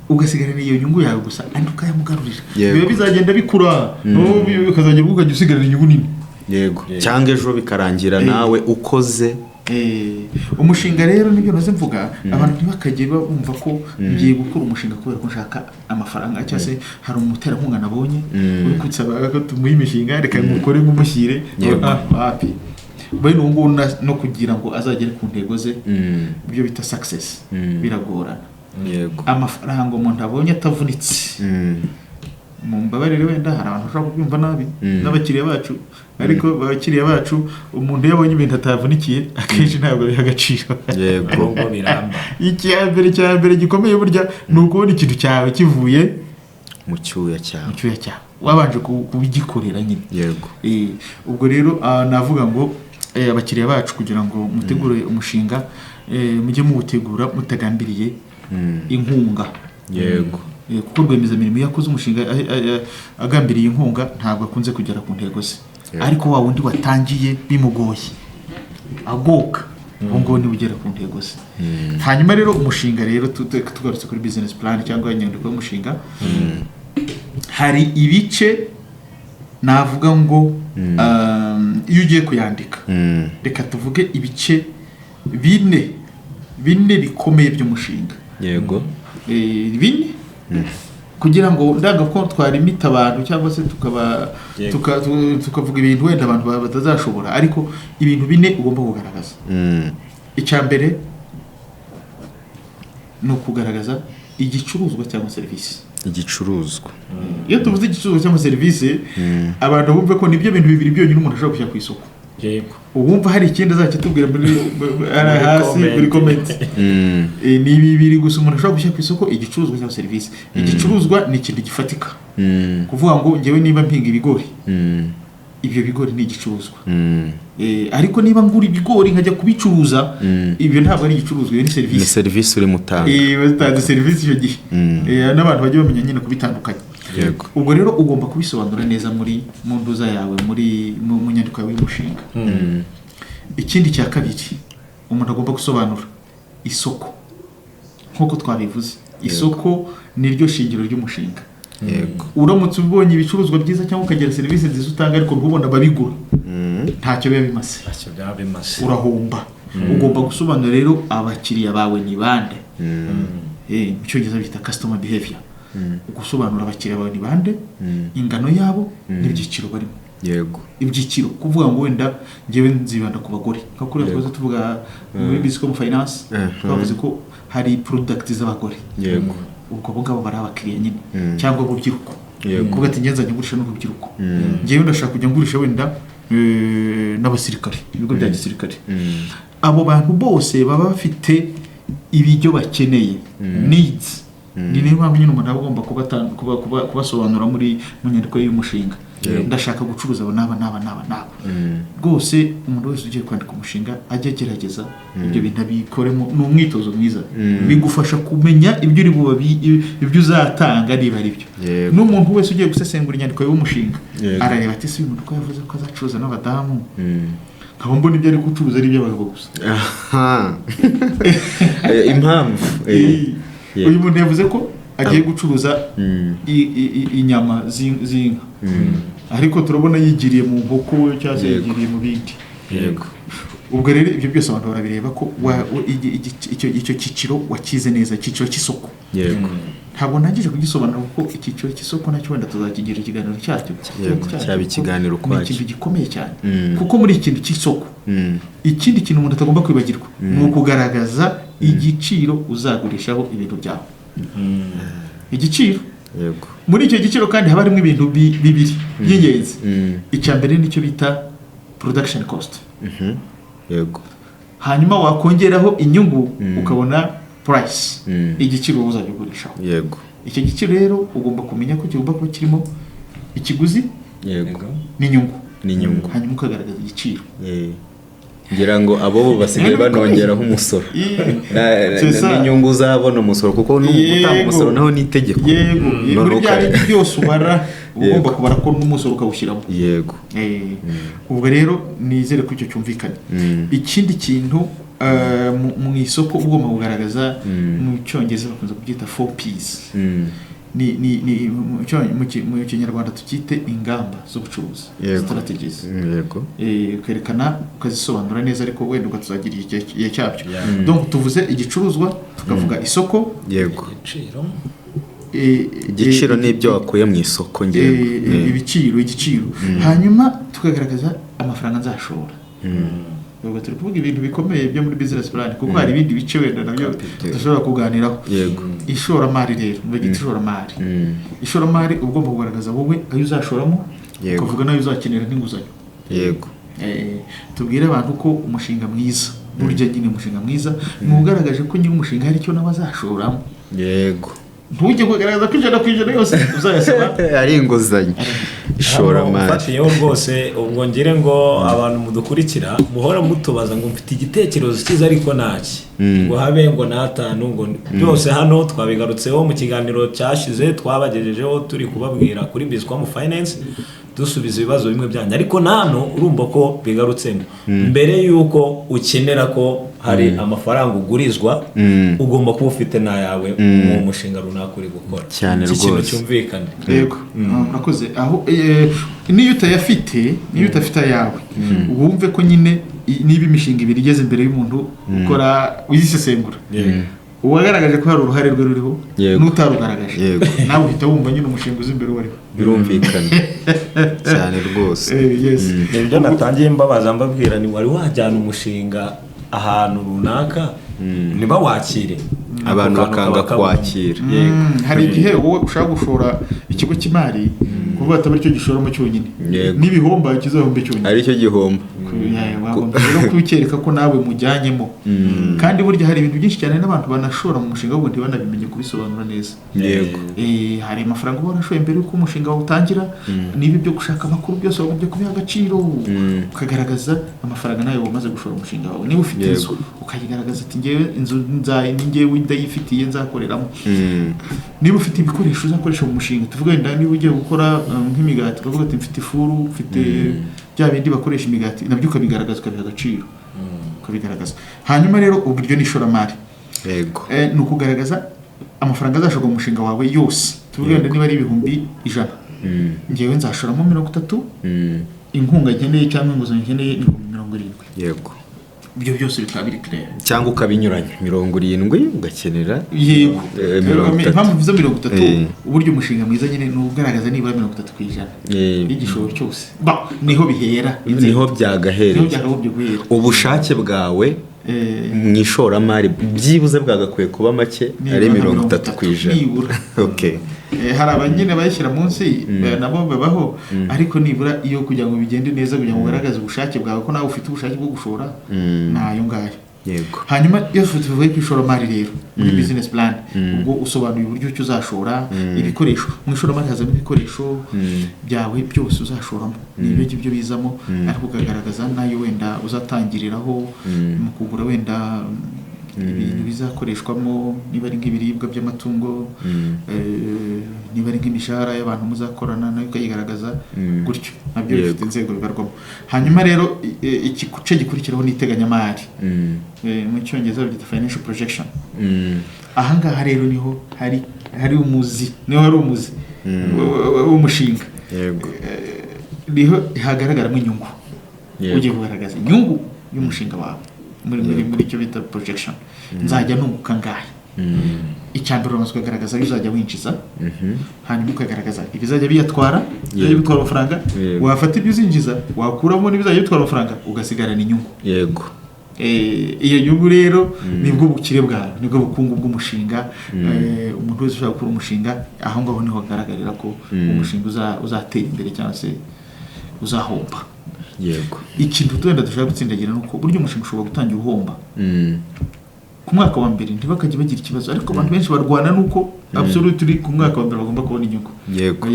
ugasigarana iyo nyungu yawe gusa, andi ukayamugarurira, biba bizagenda bikura, bikazagera ukajya usigarana inyungu nini. Yego, cyangwa ejo bikarangira nawe ukoze umushinga. Rero nibyo naze mvuga, abantu ntibakajye bumva ko ngiye gukora umushinga kubera ko nshaka amafaranga, cyangwa se hari umuterankunga nabonye uri kunsaba ko tumuha imishinga, reka mukore nk'umushyire. Happy bene ubu no kugira ngo azagere ku ntego ze, ibyo bita success, biragorana. Yego, amafaranga umuntu abonye atavunitse, mu mbabarire wenda hari abantu bashobora kubyumva nabi n'abakiriya bacu, ariko abakiriya bacu umuntu yabonye ibintu atavunikiye akenshi ntabwo biha agaciro. Yego, ngo biramba. Icyambere gikomeye burya ni ukubona ikintu cyawe kivuye mu cyuya cyawe, wabanje kubigikorera nyine. Yego, ubwo rero navuga ngo abakiriya bacu kugira ngo mutegure umushinga, mujye muwutegura mutagambiriye inkunga. Yego, kuko rwiyemezamirimo iyo akoze umushinga agambiriye inkunga ntabwo akunze kugera ku ntego ze. Ariko wa wundi watangiye bimugoye agoka, ngo ni ugera ku ntego ze. Hanyuma rero umushinga rero tugarutse kuri business plan cyangwa inyandiko y'umushinga, hari ibice navuga ngo iyo ugiye kuyandika, reka tuvuge ibice bine bikomeye by'umushinga. Yego, bine kugira ngo ndagako twarimita abantu cyangwa se tukavuga ibintu wenda abantu batazashobora, ariko ibintu bine ugomba kugaragaza. Icyambere ni ukugaragaza igicuruzwa cyangwa serivisi. Igicuruzwa, iyo tuvuze igicuruzwa cyangwa serivisi, abantu bumve ko nibyo bintu bibiri byonyine umuntu ashobora kujya ku isoko. Yego, ubumva hari ikindi azakitubwira muri hasi muri comment. Ni bibiri gusa umuntu ashobora gushyira ku isoko, igicuruzwa cyangwa serivisi. Igicuruzwa ni ikintu gifatika, kuvuga ngo ngewe niba mpinga ibigori, ibyo bigori ni igicuruzwa. Ariko niba ngura ibigori nkajya kubicuruza, ibyo ntabwo ari igicuruzwa, iyo ni serivisi. Ni serivisi uri mutanga. Batanze serivisi icyo gihe. N'abantu bajya bamenya nyine kubitandukanya. Yego, ubwo rero ugomba kubisobanura neza mu nduza yawe, mu nyandiko yawe y'umushinga. Ikindi cya kabiri umuntu agomba gusobanura isoko, nk'uko twabivuze. Isoko ni ryo shingiro ry'umushinga. Yego, uramutse ubonye ibicuruzwa byiza cyangwa ukagira serivisi nziza utanga ariko ntubona ababigura, ntacyo biba bimaze, urahomba. Ugomba gusobanura rero abakiriya bawe ni bande. Mu cyongereza bita customer behavior. Gusobanura abakiriya bawe ni bande, ingano yabo n'ibyiciro barimo. Yego, ibyiciro kuvuga ngo wenda ngewe nzibanda ku bagore, kuko twaze tuvuga muri business finance twavuze ko hari product z'abagore. Yego, ubwo ngabo bari abakiriya nyine, cyangwa urubyiruko. Kuvuga ati ngenza ngurisha n'urubyiruko, ngewe ndashaka kujya ngurisha wenda n'abasirikare, ibigo bya gisirikare. Abo bantu bose baba bafite ibijyo bakeneye, needs. ni niyo mpamvu nyine umuntu aba agomba kubasobanura mu nyandiko y'umushinga. Ndashaka gucuruza abo n'aba rwose. Umuntu wese ugiye kwandika umushinga ajya agerageza ibyo bintu abikoremo. Ni umwitozo mwiza, bigufasha kumenya ibyo uzatanga niba ari byo. N'umuntu wese ugiye gusesengura inyandiko y'umushinga arareba ati si uyu muntu ko yavuze ko azacuruza n'abadamu, nkaba mbona ibyo ari gucuruza ari iby'abagabo gusa. Impamvu uyu muntu yavuze ko agiye gucuruza inyama z'inka, ariko turabona yigiriye mu nkoko cyangwa se yigiriye mu bindi. Ubwo rero ibyo byose abantu barabireba ko icyo cyiciro wakize neza, icyiciro cy'isoko. Ntabwo nagije kugisobanura kuko icyiciro cy'isoko nacyo wenda tuzakigira ikiganiro cyacyo. Cyaba ikiganiro kwacyo. Ni ikintu gikomeye cyane kuko muri ikintu cy'isoko ikindi kintu umuntu atagomba kwibagirwa ni ukugaragaza igiciro uzagurishaho ibintu byawe. Igiciro muri icyo giciro kandi haba harimo ibintu bibiri by'ingenzi. Icya mbere nicyo bita production cost, hanyuma wakongeraho inyungu ukabona price, igiciro uzabigurishaho. Icyo giciro rero ugomba kumenya ko kigomba kuba kirimo ikiguzi n'inyungu, hanyuma ukagaragaza igiciro. ngira ngo abo basigaye banongeraho umusoro n'inyungu uzabona umusoro kuko n'utanga umusoro naho ni itegeko. Muri bya bintu byose ubara ugomba kubara ko n'umusoro ukawushyiramo. Ubwo rero nizere ko icyo cyumvikanye. Ikindi kintu mu isoko ugomba kugaragaza, mu cyongereza bakunze kubyita 4Ps. mu kinyarwanda tukite ingamba z'ubucuruzi, strategies. Kwerekana ukazisobanura neza, ariko wenda ugazagira igihe cyabyo. Donc tuvuze igicuruzwa, tukavuga isoko, igiciro n'ibyo wakuye mu isoko, igiciro, hanyuma tukagaragaza amafaranga nzashora. Ubwo turi kuvuga ibintu bikomeye byo muri business plan kuko hari ibindi bice wenda nabyo dushobora kuganiraho. Ishoramari rero, ishoramari ugomba kugaragaza wowe ayo uzashoramo, ukavuga nayo uzakenera nk'inguzanyo. Tubwire abantu ko umushinga mwiza, burya nyine umushinga mwiza nugaragaje ko nyine umushinga hari icyo nabazashoramo. Ntujye kugaragaza ko ijana ku ijana yose uzayasaba ari inguzanyo. Ishoramari ufatiyeho rwose. Ubwo ngire ngo abantu mudukurikira muhora mutubaza ngo mfite igitekerezo cyiza ariko naki ngo habe ngo natanu ngo byose hano twabigarutseho mu kiganiro cyashize, twabagejejeho turi kubabwira kuri Bizcom Finance dusubiza ibibazo bimwe byanyu, ariko nano urumva ko bigarutsemo. Mbere yuko ukenera ko hari amafaranga ugurizwa, ugomba kuba ufite nayawe mu mushinga runaka uri gukora. Cyane rwose. Ikintu cyumvikane. Yego. Murakoze. Aho niyo utayafite, niyo utafite ayawe, wumve ko nyine niba imishinga ibiri igeze imbere y'umuntu ukora uyisesengura, uwagaragaje ko hari uruhare rwe ruriho n'utarugaragaje, nawe uhita wumva nyine umushinga uzi imbere wariho. Birumvikana cyane rwose. Nibyo natangiye mbabaza mbabwira, ni wari wajyana umushinga ahantu runaka niba wakire abantu bakanga kwakira. Hari igihe wowe ushaka gushora ikigo cy'imari kuvuga ati cyo gishoramo cyonyine, n'ibihomba kizahombe cyonyine, ari cyo gihomba. Wagomba rero kubikereka ko nawe mujyanyemo. Kandi burya hari ibintu byinshi cyane n'abantu banashora mu mushinga w'ubundi banabimenye kubisobanura neza. Hari amafaranga ubona ashoye mbere yuko umushinga utangira, niba ibyo gushaka amakuru byose wagomba kubiha agaciro, ukagaragaza amafaranga nawe wamaze gushora umushinga wawe. Niba ufite inzu ukayigaragaza ati ngewe inzu ningewe ndayifitiye nzakoreramo. Niba ufite ibikoresho uzakoresha mu mushinga, tuvuga wenda niba ugiye gukora nk'imigati, ukavuga ati mfite ifuru, mfite bya bindi bakoresha imigati, nabyo ukabigaragaza, ukabiha agaciro, ukabigaragaza. Hanyuma rero uburyo n'ishoramari ni ukugaragaza amafaranga azashorwa mu mushinga wawe yose. Tuvuga wenda niba ari ibihumbi 100, ngewe nzashoramo 30, inkunga nkeneye cyangwa inguzanyo nkeneye ni 70. Ibyo byose bikaba biri clear. Cyangwa ukabinyuranya 70 ugakenera. Impamvu bizo 30 uburyo umushinga mwiza nyine ni ugaragaza nibura 30% y'igishoro cyose. Niho bihera, niho byagahereye. Ubushake bwawe mu ishoramari byibuze bwagakwiye kuba make ari 30%. Hari abanyine bayishyira munsi nabo babaho, ariko nibura iyo kugira ngo bigende neza, kugira ngo ugaragaze ubushake bwawe ko nawe ufite ubushake bwo gushora, nayo ngayo yego. hanyuma iyo tuvuye ku ishoramari rero muri business plan ubwo usobanuye uburyo cyo uzashora ibikoresho mu ishoramari hazamo ibikoresho byawe byose uzashoramo n'ibyo ngibyo bizamo ariko ukagaragaza nayo wenda uzatangiriraho mu kugura wenda ibintu bizakoreshwamo niba ari nk'ibiribwa by'amatungo niba ari nk'imishahara y'abantu muzakorana nayo ukayigaragaza gutyo nabyo bifite inzego bibarwamo hanyuma rero igice gikurikiraho n'iteganyamari mu cyongereza byita financial projection ahangaha rero niho hari umuzi w'umushinga niho hagaragaramo inyungu ugiye kugaragaza inyungu y'umushinga wawe muri icyo bita projection nzajya nunguka ngahe icyambere uramutse ukagaragaza bizajya winjiza hanyuma ukagaragaza ibizajya bitwara amafaranga wafata ibyo uzinjiza wakuramo n'ibizajya bitwara amafaranga ugasigarana inyungu yego iyo nyungu rero nibwo bukire bwawe nibwo bukungu bw'umushinga umuntu wese ushaka gukora umushinga aho ngaho niho hagaragarira ko umushinga uzatera imbere cyangwa se uzahomba yego. ikintu twenda dushaka gutsindagira nuko buryo umushinga ushobora gutangira uhomba ku mwaka wa mbere ntibakajye bagira ikibazo ariko abantu benshi barwana nuko absolutely ku mwaka wa mbere bagomba kubona inyungu yego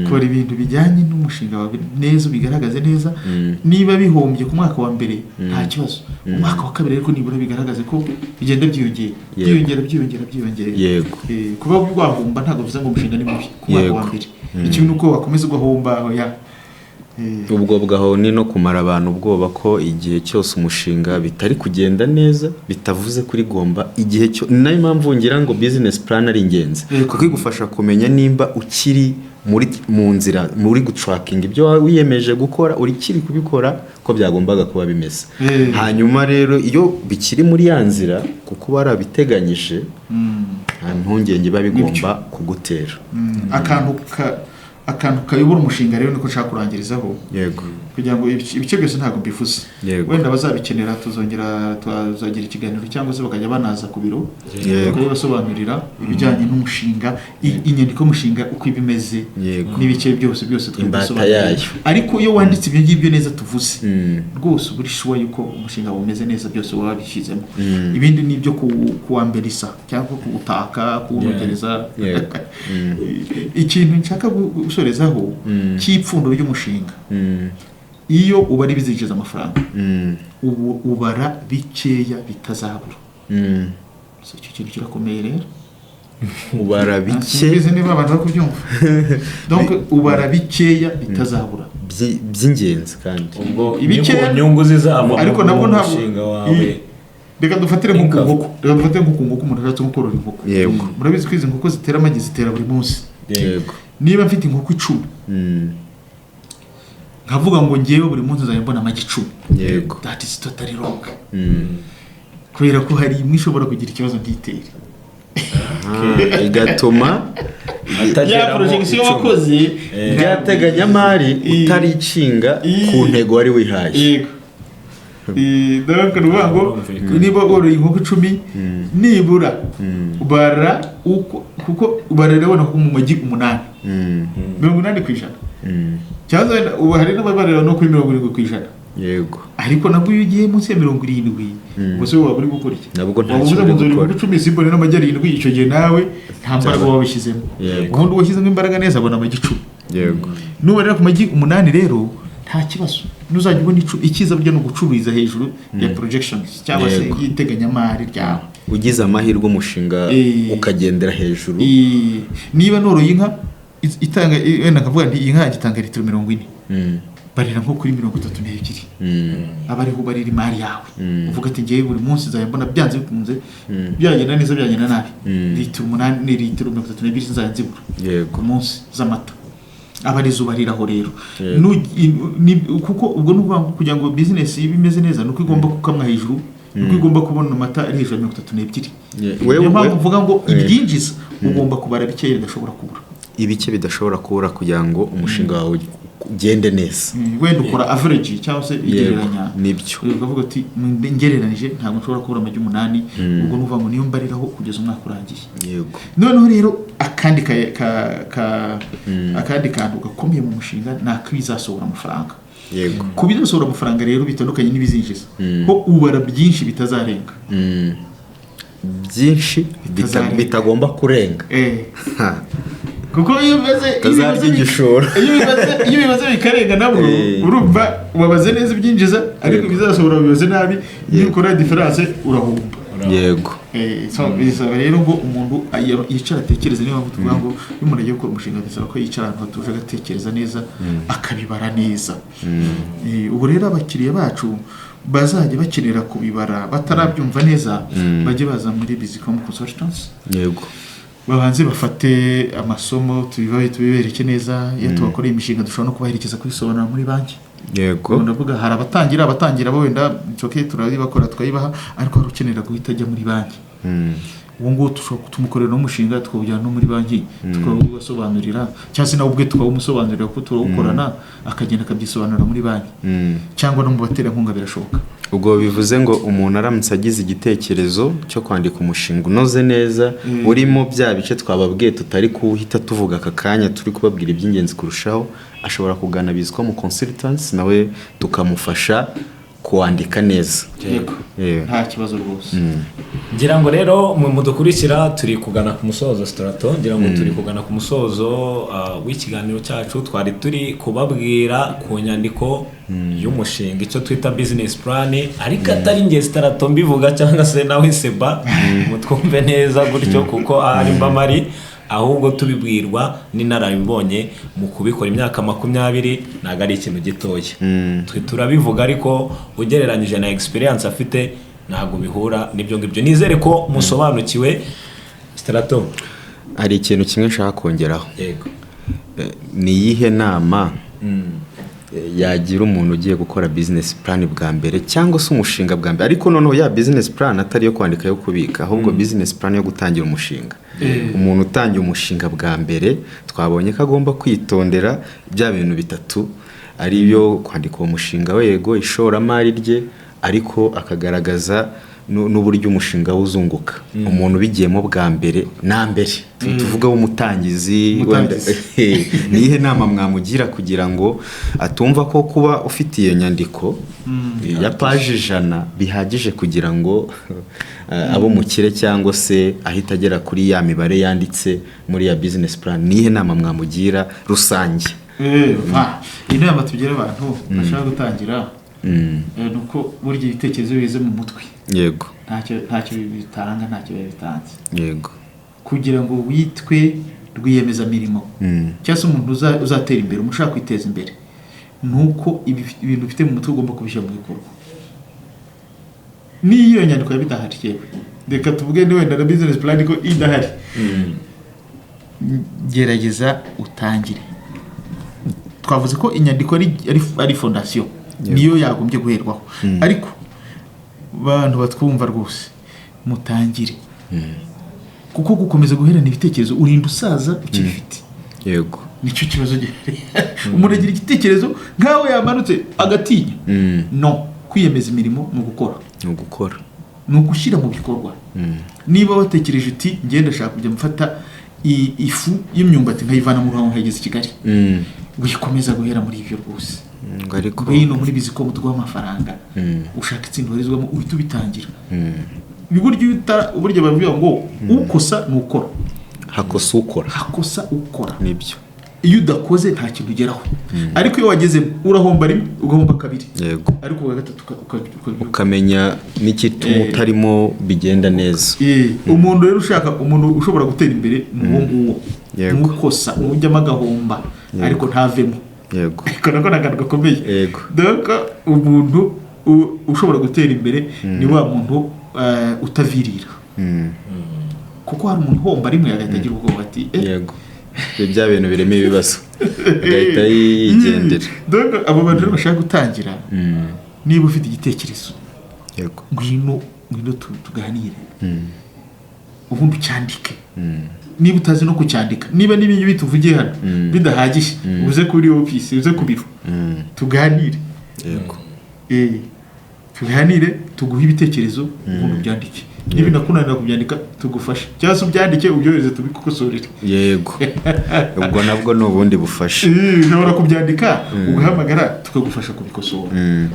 kora ibintu bijyanye n'umushinga wawe neza ubigaragaze neza niba bihombye ku mwaka wa mbere nta kibazo umwaka wa kabiri ariko nibura bigaragaze ko bigenda byiyongera yego. kuba wahomba ntabwo bivuze ngo umushinga ni mubi ku mwaka wa mbere ikintu nuko wakomeza ugahomba ubwo bwaho ni no kumara abantu ubwoba ko igihe cyose umushinga bitari kugenda neza bitavuze kuri gomba igihe cyo nayo mpamvu ngira ngo business plan ari ingenzi kuko igufasha kumenya nimba ukiri mu nzira muri gutracking ibyo wiyemeje gukora uri kiri kubikora ko byagombaga kuba bimeze hanyuma rero iyo bikiri muri ya nzira kuko barabiteganyije nta mpungenge babigomba kugutera akantu kayobora umushinga rero niko nshaka kurangirizaho yego kugira ngo ibice byose ntabwo mbivuze wenda bazabikenera tuzagira ikiganiro cyangwa se bakajya banaza ku biro bakabasobanurira ibijyanye n'umushinga inyandiko y'umushinga uko ibimeze n'ibice byose twabisobanurira ariko iyo wanditse ibyo ngibyo neza tuvuze rwose uba uri sure yuko umushinga umeze neza byose waba wabishyizemo ibindi ni ibyo kuwamberisa cyangwa kuwutaka kuwunogereza ikintu nshaka gusorezaho cy'ipfundo ry'umushinga iyo ubara ibizinjiza amafaranga ubara bikeya bitazabura icyo kintu kirakomeye rero ubara bike niba abantu bakubyumva donc ubara bikeya bitazabura by'ingenzi kandi ubwo inyungu zizava ariko nabwo ntabwo umushinga wawe reka dufatire nko ku nkoko umuntu ashatse korora inkoko murabizi ko izi nkoko zitera amagi zitera buri munsi yego niba mfite inkoko 10 nkavuga ngo ngewe buri munsi nzajya mbona amagi 10 yego that is totally wrong kubera ko hari imwe ishobora kugira ikibazo ntitere igatuma ya projection wakoze byateganyamari utaricinga ku ntego wari wihaye yego donc rubango niba uri inkoko 10 nibura ubara kuko ubarerabona ko mu magi 8 80% cyangwa ubu hari n'ababarira no kuri 70% yego ariko nabwo iyo ugiye munsi ya 70 ubuse waba uri gukora iki nabwo nta cyo gukora 10 simbone n'amagi 7 icyo gihe nawe nta mbaraga wabishyizemo ubundi washyizemo imbaraga neza abona amagi 10 yego nubarira ku magi 8 rero nta kibazo nuzajya ubona ikiza burya no gucururiza hejuru ya projections cyangwa se yiteganyamari ryawe ugize amahirwe umushinga ukagendera hejuru niba noroye inka itanga wenda nkavuga nti inka gitanga litiro 40 barira nko kuri 32 abariho barira imari yawe uvuga ati ngiye buri munsi nzajya mbona byanze bikunze byagenda neza byagenda nabi litiro 8 ni litiro 32 nzajya nzibura ku munsi z'amata abarizo bariraho rero kuko ubwo nuvuga kugira ngo business ibimeze neza nuko igomba kukamwa hejuru nuko igomba kubona amata ari hejuru ya 32 wewe mvuga ngo ibyinjiza ugomba kubara bikeya bidashobora kubura ibice bidashobora kubura kugira ngo umushinga wawe ugende neza. wenda ukora average cyangwa se igereranya nibyo ukavuga ati ngereranije ntabwo nshobora kubura amagi 8 ubwo nuva ngo niyo mbariraho kugeza umwaka urangiye. Yego. Noneho rero akandi kantu gakomeye mu mushinga nakwizasohora amafaranga. Yego. Kubizasohora amafaranga rero bitandukanye n'ibizinjiza ko ubara byinshi bitazarenga. Byinshi bitagomba kurenga. Kuko iyo bibaze bikarenga nabwo urumva wabaze neza ibyinjiza ariko bizasohora bibaze nabi iyo ukora difference urahomba. Yego. Bisaba rero ngo umuntu yicara atekereza niba tuvuga ngo iyo umuntu agiye gukora umushinga bisaba ko yicara ahantu hatuje agatekereza neza akabibara neza. Ubu rero abakiriya bacu bazajya bakenera kubibara batarabyumva neza bajye baza muri Bizicom Consultants. Yego. Babanze bafate amasomo tubibereke neza iyo tubakoreye imishinga dushobora no kubaherekeza kwisobanura muri banki. Yego. Ndavuga hari abatangira bo wenda cyoke turabikora tukayibaha ariko hari ukenera guhita ajya muri banki. Ubu ngo tumukorera n'umushinga tukawujyana no muri banki tukabasobanurira cyangwa se nawe ubwe tukawumusobanurira ko turawukorana akagenda akabyisobanura muri banki cyangwa no mu baterankunga birashoboka. Ubwo bivuze ngo umuntu aramutse agize igitekerezo cyo kwandika umushinga unoze neza urimo bya bice twababwiye tutari kuhita tuvuga aka kanya turi kubabwira iby'ingenzi kurushaho ashobora kugana Bizicom Consultants nawe tukamufasha kuandika neza. Yego. Nta kibazo rwose. Ngira ngo rero mu mudukurikira turi kugana ku musozo Strato, ngira ngo turi kugana ku musozo w'ikiganiro cyacu twari turi kubabwira ku nyandiko y'umushinga icyo twita business plan ariko atari nge Strato mbivuga cyangwa se nawe Seba mutwumve neza gutyo kuko ari mbamari ahubwo tubibwirwa n'inarabibonye mu kubikora imyaka 20 naga ari ikintu gitoye. Twe turabivuga ariko ugereranyije na experience afite ntago bihura nibyo ngibyo. Nizere ko musobanukiwe. Strato ari ikintu kimwe nshaka kongeraho. Yego. Ni yihe nama yagira umuntu ugiye gukora business plan bwa mbere cyangwa se umushinga bwa mbere ariko noneho ya business plan atari yo kwandika yo kubika ahubwo business plan yo gutangira umushinga. Umuntu utangiye umushinga bwa mbere twabonye ko agomba kwitondera bya bintu bitatu ari byo kwandika uwo mushinga we yego ishoramari rye ariko akagaragaza n'uburyo umushinga uzunguka. Umuntu bigiyemo bwa mbere na mbere tuvuga umutangizi nihe nama mwamugira kugira ngo atumva ko kuba ufite iyo nyandiko ya page 100 bihagije kugira ngo abo mukire cyangwa se ahita agera kuri ya mibare yanditse muri ya business plan. Nihe nama mwamugira rusange? Inama tugira abantu bashaka gutangira nuko burya ibitekerezo bize mu mutwe. Yego. Ntacyo bitanga ntacyo bitanze. Yego. Kugira ngo witwe rwiyemeza mirimo cyangwa umuntu uzatera imbere umushaka kwiteza imbere nuko ibintu bifite mu mutwe ugomba kubishyira mu bikorwa. Niyo nyandiko yabidahari yewe reka tuvuge ni wenda na business plan ko idahari gerageza utangire. Twavuze ko inyandiko ari fondation niyo yagombye guherwaho ariko bantu batwumva rwose mutangire kuko gukomeza guherana ibitekerezo urinda usaza ukibifite. Yego. Nicyo kibazo gihari. Umuntu agira igitekerezo nkawe yamanutse agatinya. No, kwiyemeza imirimo mu gukora. Ni ugushyira mu bikorwa. Niba watekereje uti ngenda ndashaka kujya mfata ifu y'imyumbati nkayivana mu ruhango nkayigeza i Kigali wikomeza guhera muri ibyo rwose. Ariko bino muri Bizicom tuguha amafaranga ushaka itsinda urizwamo uhita ubitangira. Uburyo bavuga ngo ukosa nukora hakosa ukora nibyo. Iyo udakoze nta kintu ugeraho ariko iyo wageze urahomba rimwe ugahomba kabiri. Yego. Ariko wa gatatu ukamenya n'ikituma utarimo bigenda neza. Umuntu rero umuntu ushobora gutera imbere n'uwo nguwo nukosa ujyamo agahomba ariko ntavemo. Yego. Ariko nako nagano gakomeye. Yego. Doko umuntu ushobora gutera imbere ni wa muntu utavirira. Kuko hari umuntu homba rimwe agahita agira ubwoba ati yego bya bintu bireme ibibazo agahita yigendera. Doko abo bantu bashaka gutangira niba ufite igitekerezo yego ngwino tuganire ubundi cyandike niba utazi no kucyandika niba n'ibintu bituvugiye hano bidahagije uze kuri office uze ku biro tuganire yego tuganire tuguhe ibitekerezo ubundi byandike niba nakunanira kubyandika tugufashe cyangwa se ubyandike ubyohereze tubikukosorere yego ubwo nabwo ni ubundi bufasha ushobora kubyandika ugahamagara tukagufasha kubikosora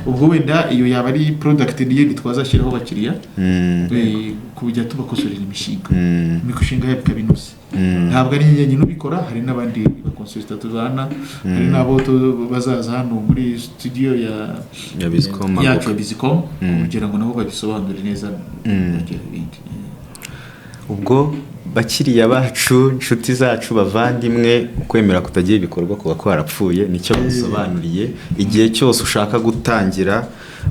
ubwo wenda iyo yaba ari product niyo twazashyiraho abakiriya kujya tubakosorera imishinga imishinga yacu ikabinoze ntabwo ari njye ubikora hari n'abandi bakonsulta tuzana hari n'abo bazaza hano muri studio ya Bizicom kugira ngo nabo babisobanure neza ubwo bakiriya bacu inshuti zacu bavandimwe kwemera kutagira ibikorwa kuba kwarapfuye nicyo bisobanuriye igihe cyose ushaka gutangira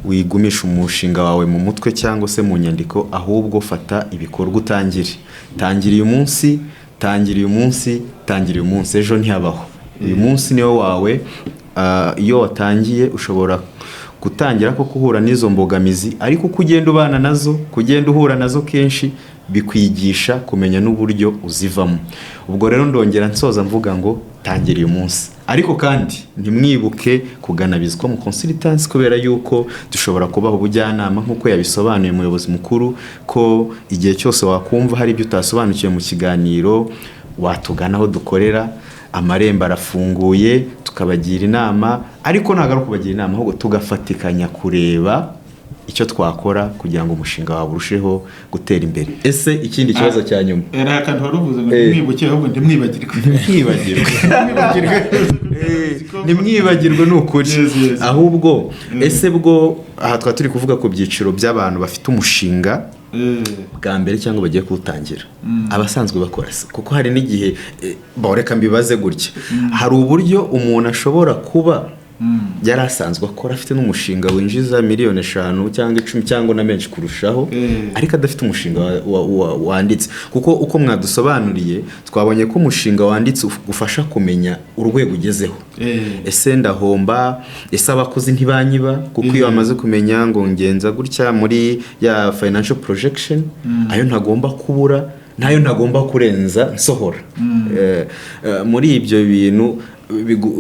wigumisha umushinga wawe mu mutwe cyangwa se mu nyandiko ahubwo fata ibikorwa utangire tangira uyu munsi tangira uyu munsi ejo ntihabaho uyu munsi niwo wawe iyo watangiye ushobora gutangira ko kuhura n'izo mbogamizi ariko uko ugenda ubana nazo kugenda uhura nazo kenshi bikwigisha kumenya n'uburyo uzivamo ubwo rero ndongera nsoza mvuga ngo tangira uyu munsi ariko kandi ntimwibuke kugana Bizicom consultants kubera yuko dushobora kubaha ubujyanama nk'uko yabisobanuye umuyobozi mukuru ko igihe cyose wakumva hari ibyo utasobanukiwe mu kiganiro watugana aho dukorera amarembo arafunguye tukabagira inama ariko ntabwo ari ukubagira inama ahubwo tugafatikanya kureba icyo twakora kugira ngo umushinga wawe urusheho gutera imbere ese ikindi kibazo cya nyuma era akantu waruvuze ngo nimwibuke ahubwo ndimwibagirwe nimwibagirwe n'ukuri ahubwo ese bwo aha twa turi kuvuga ku byiciro by'abantu bafite umushinga bwa mbere cyangwa bagiye kuwutangira abasanzwe bakora kuko hari n'igihe boreka mbibaze gutya hari uburyo umuntu ashobora kuba yari asanzwe akora afite n'umushinga winjiza miliyoni 5 cyangwa 10 cyangwa na menshi kurushaho ariko adafite umushinga wanditse kuko uko mwadusobanuriye twabonye ko umushinga wanditse ufasha kumenya urwego ugezeho ese ndahomba ese abakozi ntibanyiba kuko iyo bamaze kumenya ngo ngenza gutya muri ya financial projection ayo ntagomba kubura nayo ntagomba kurenza nsohora muri ibyo bintu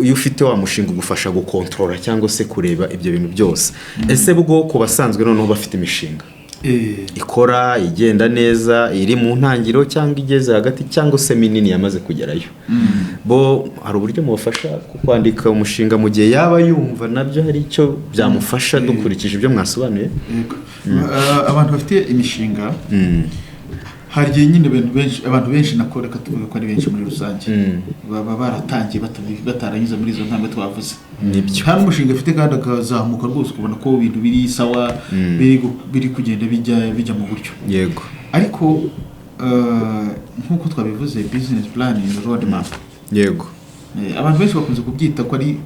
iyo ufite wa mushinga ugufasha gukontorora cyangwa se kureba ibyo bintu byose ese bwo ku basanzwe noneho bafite imishinga ikora igenda neza iri mu ntangiro cyangwa igeze hagati cyangwa se minini yamaze kugerayo bo hari uburyo mubafasha kwandika umushinga mu gihe yaba yumva nabyo hari icyo byamufasha dukurikije ibyo mwasobanuye abantu bafite imishinga hari igihe nyine abantu benshi nakora tuvuga ko ari benshi muri rusange baba baratangiye bataranyuze muri izo ntambwe twavuze nibyo hari umushinga afite kandi akazamuka rwose ukabona ko ibintu biri sawa biri kugenda bijya mu buryo yego ariko nk'uko twabivuze business plan and road map yego abantu benshi bakunze kubyita ko ari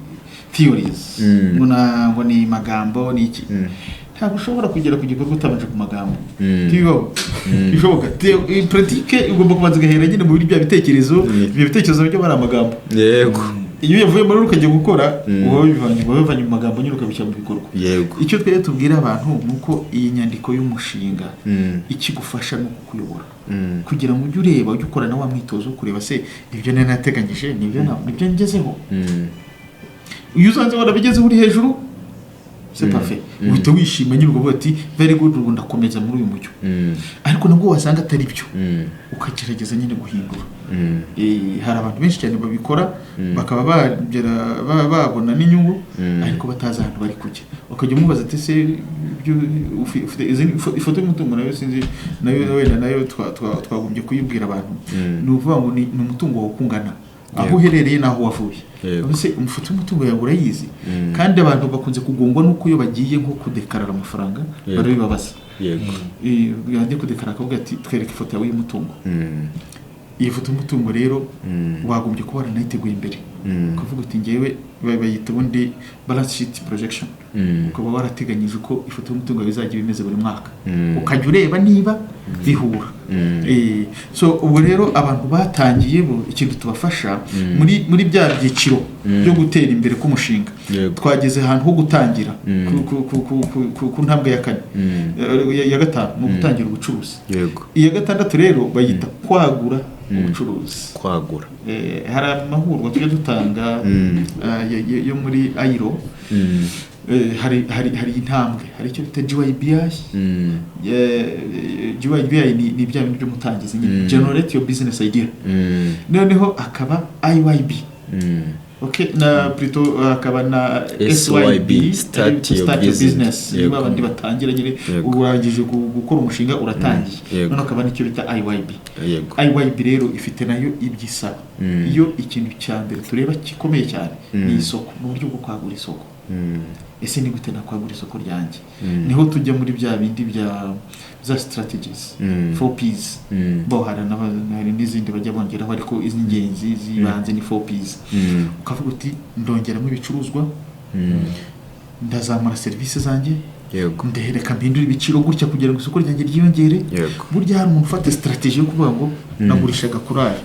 theories ngo ni magambo ni iki ntabwo ushobora kugera ku gikorwa utabanje ku magambo bishoboka pratique ugomba kubanza ugahera nyine mu bya bitekerezo ibyo bitekerezo byo bari amagambo yego iyo yavuye muri ukajya gukora wabivanye mu magambo nyine ukabishyira mu bikorwa yego icyo twese tubwira abantu ni uko iyi nyandiko y'umushinga ikigufasha no kukuyobora kugira ngo ujye ureba ujye ukora na wa mwitozo kureba se ibyo nari nateganyije nibyo ngezeho iyo uzanze warabigezeho uri hejuru c'est parfait uhita wishima nyine uvuga ati very good ubu ndakomeza muri uyu mucyo ariko nabwo wasanga atari byo ukagerageza nyine guhindura hari abantu benshi cyane babikora bakaba babona n'inyungu ariko batazi ahantu bari kujya ukajya umubaza ati se ufite ifoto y'umutungo nayo sinzi nayo wenda nayo twagombye kuyibwira abantu ni ukuvuga ngo ni umutungo wo kungana aho uherereye naho wavuye ese umufoto y'umutungo yawe urayizi kandi abantu bakunze kugongwa nuko iyo bagiye nko kudekarara amafaranga barabibabaza yego yandi kudekarara akavuga ati twereke ifoto yawe y'umutungo iyi foto y'umutungo rero wagombye kuba waranayiteguye imbere ukavuga uti ngewe bayita ubundi balance sheet projection ukaba warateganyije uko ifoto y'umutungo bizajya bimeze buri mwaka ukajya ureba niba bihura. So ubwo rero abantu batangiye bo ikintu tubafasha muri bya byiciro byo gutera imbere k'umushinga, twageze ahantu ho gutangira ku ntambwe ya kane, ya gatanu mu gutangira ubucuruzi. Iya gatandatu rero bayita kwagura ubucuruzi. Kwagura hari amahurwa tujya dutanga yo muri ayiro. hari intambwe, hari icyo bita GYBI. GYBI ni bya bintu by'umutangizi, generate your business idea. Noneho akaba IYB, okay, na plutôt akaba na SYB, start your business. Niba abandi batangira nyine urangije gukora umushinga uratangiye, noneho akaba nicyo bita IYB. IYB rero ifite nayo ibyisaba. Iyo ikintu cya mbere tureba kikomeye cyane ni isoko, mu buryo bwo kwagura isoko. Ese ni gute nakwagura isoko ryanjye? Niho tujya muri bya bindi bya za strategies, 4Ps. Bo hari n'izindi bajya bongeraho, ariko iz'ingenzi zibanze ni 4Ps. Ukavuga uti ndongeramo ibicuruzwa, ndazamura serivisi zanjye, ndehereka mpindura ibiciro gutya kugira ngo isoko ryanjye ryiyongere. Burya hari umuntu ufata strategy yo kuvuga ngo nagurishaga kurara.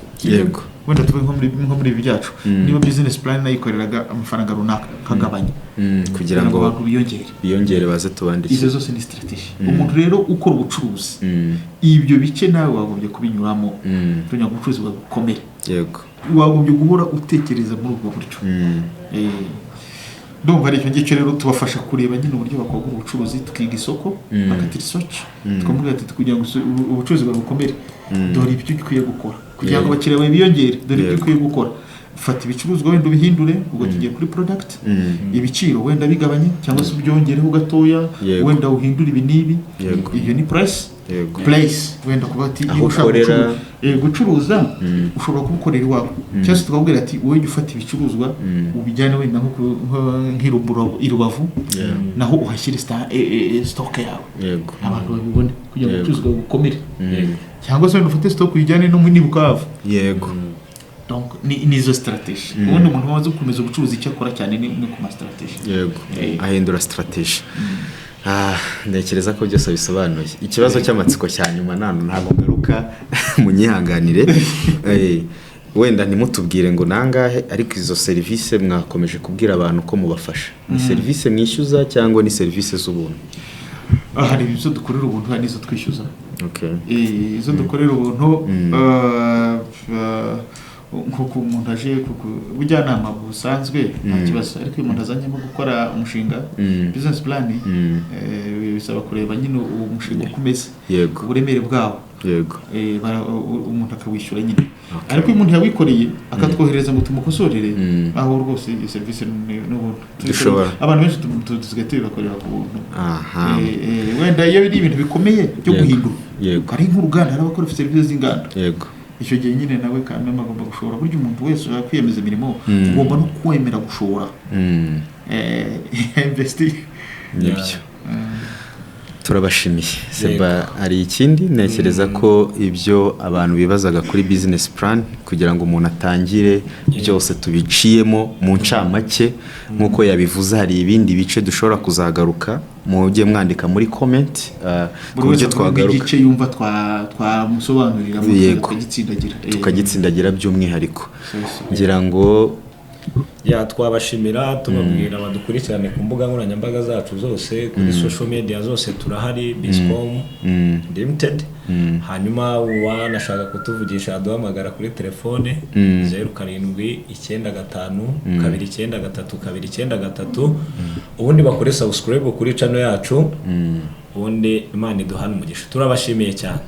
Wenda tuvuge nko muri ibi byacu, niba business plan nayikoreraga amafaranga runaka kagabanya kugira ngo abantu biyongere baze tubandike. Izo zose ni strategy. Umuntu rero ukora ubucuruzi, ibyo bice nawe wagombye kubinyuramo kugira ngo ubucuruzi bukomere. Wagombye guhora utekereza muri ubwo buryo. Ndumva ari icyo ngicyo rero tubafasha kureba nyine uburyo bakogura ubucuruzi, tukiga isoko, bakati research, tukamubwira ati kugira ngo ubucuruzi bukomere, dore ibyo ukwiye gukora kugira ngo abakiriya bawe biyongere, dore ibyo ukwiye gukora. Fata ibicuruzwa wenda ubihindure, ubwo tugiye kuri product, ibiciro wenda bigabanye cyangwa se ubyongereho gatoya, wenda uhindure ibi nibi. Iyo ni price. Place wenda kuba ati ushaka gucuruza ushobora kubukorera iwawe, cyangwa tukabwira ati wowe ufata ibicuruzwa ubijyane wenda nk'iruburo irubavu, naho uhashyire stock yawe, abantu babibone kugira ngo ubucuruzi bukomere. Cyangwa se wenda ufate stock uyijyane no muri Bukavu. Donc nizo strategy. Ubundi umuntu wamaze gukomeza ubucuruzi icyo akora cyane ni ku ma strategy. Ahindura strategy. Ntekereza ko byose bisobanuye. Ikibazo cy'amatsiko cya nyuma ntabwo ngaruka munyihanganire. Wenda ntimutubwire ngo nangahe, ariko izo service mwakomeje kubwira abantu ko mubafasha. Ni service mwishyuza cyangwa ni service z'ubuntu? Hari ibyo dukorera ubuntu, hari n'izo twishyuza. Izo dukorera ubuntu nkuko umuntu aje ubujyanama busanzwe nta kibazo, ariko umuntu azanyemo gukora umushinga business plan, bisaba kureba nyine uwo mushinga ukomeze, uburemere bwawo, umuntu akawishyura nyine. Ariko umuntu yawikoreye akatwohereza ngo tumukosorere, aho rwose iyo service n'ubuntu abantu benshi tuzigaye tubibakorera ku buntu. Wenda iyo biri ibintu bikomeye byo guhindura, ari nk'uruganda, hari abakora service z'inganda, icyo gihe nyine nawe kandi agomba gushora. Burya umuntu wese kwiyemeza imirimo ugomba no kwemera gushora. Investi nibyo. Turabashimiye. Seba, hari ikindi ntekereza ko ibyo abantu bibazaga kuri business plan kugira ngo umuntu atangire byose tubiciyemo mu ncamake nkuko yabivuze. Hari ibindi bice dushobora kuzagaruka, mujye mwandika muri comment ku buryo twagaruka igice yumva twamusobanurira tukagitsindagira by'umwihariko. Ngira ngo twabashimira, tubabwira badukurikirane ku mbuga nkoranyambaga zacu zose, kuri social media zose turahari, Bizcom Limited. Hanyuma wanashaka kutuvugisha aduhamagara kuri telefone 0755293293, ubundi bakore subscribe kuri channel yacu, ubundi Imana iduhane umugisha. Turabashimiye cyane.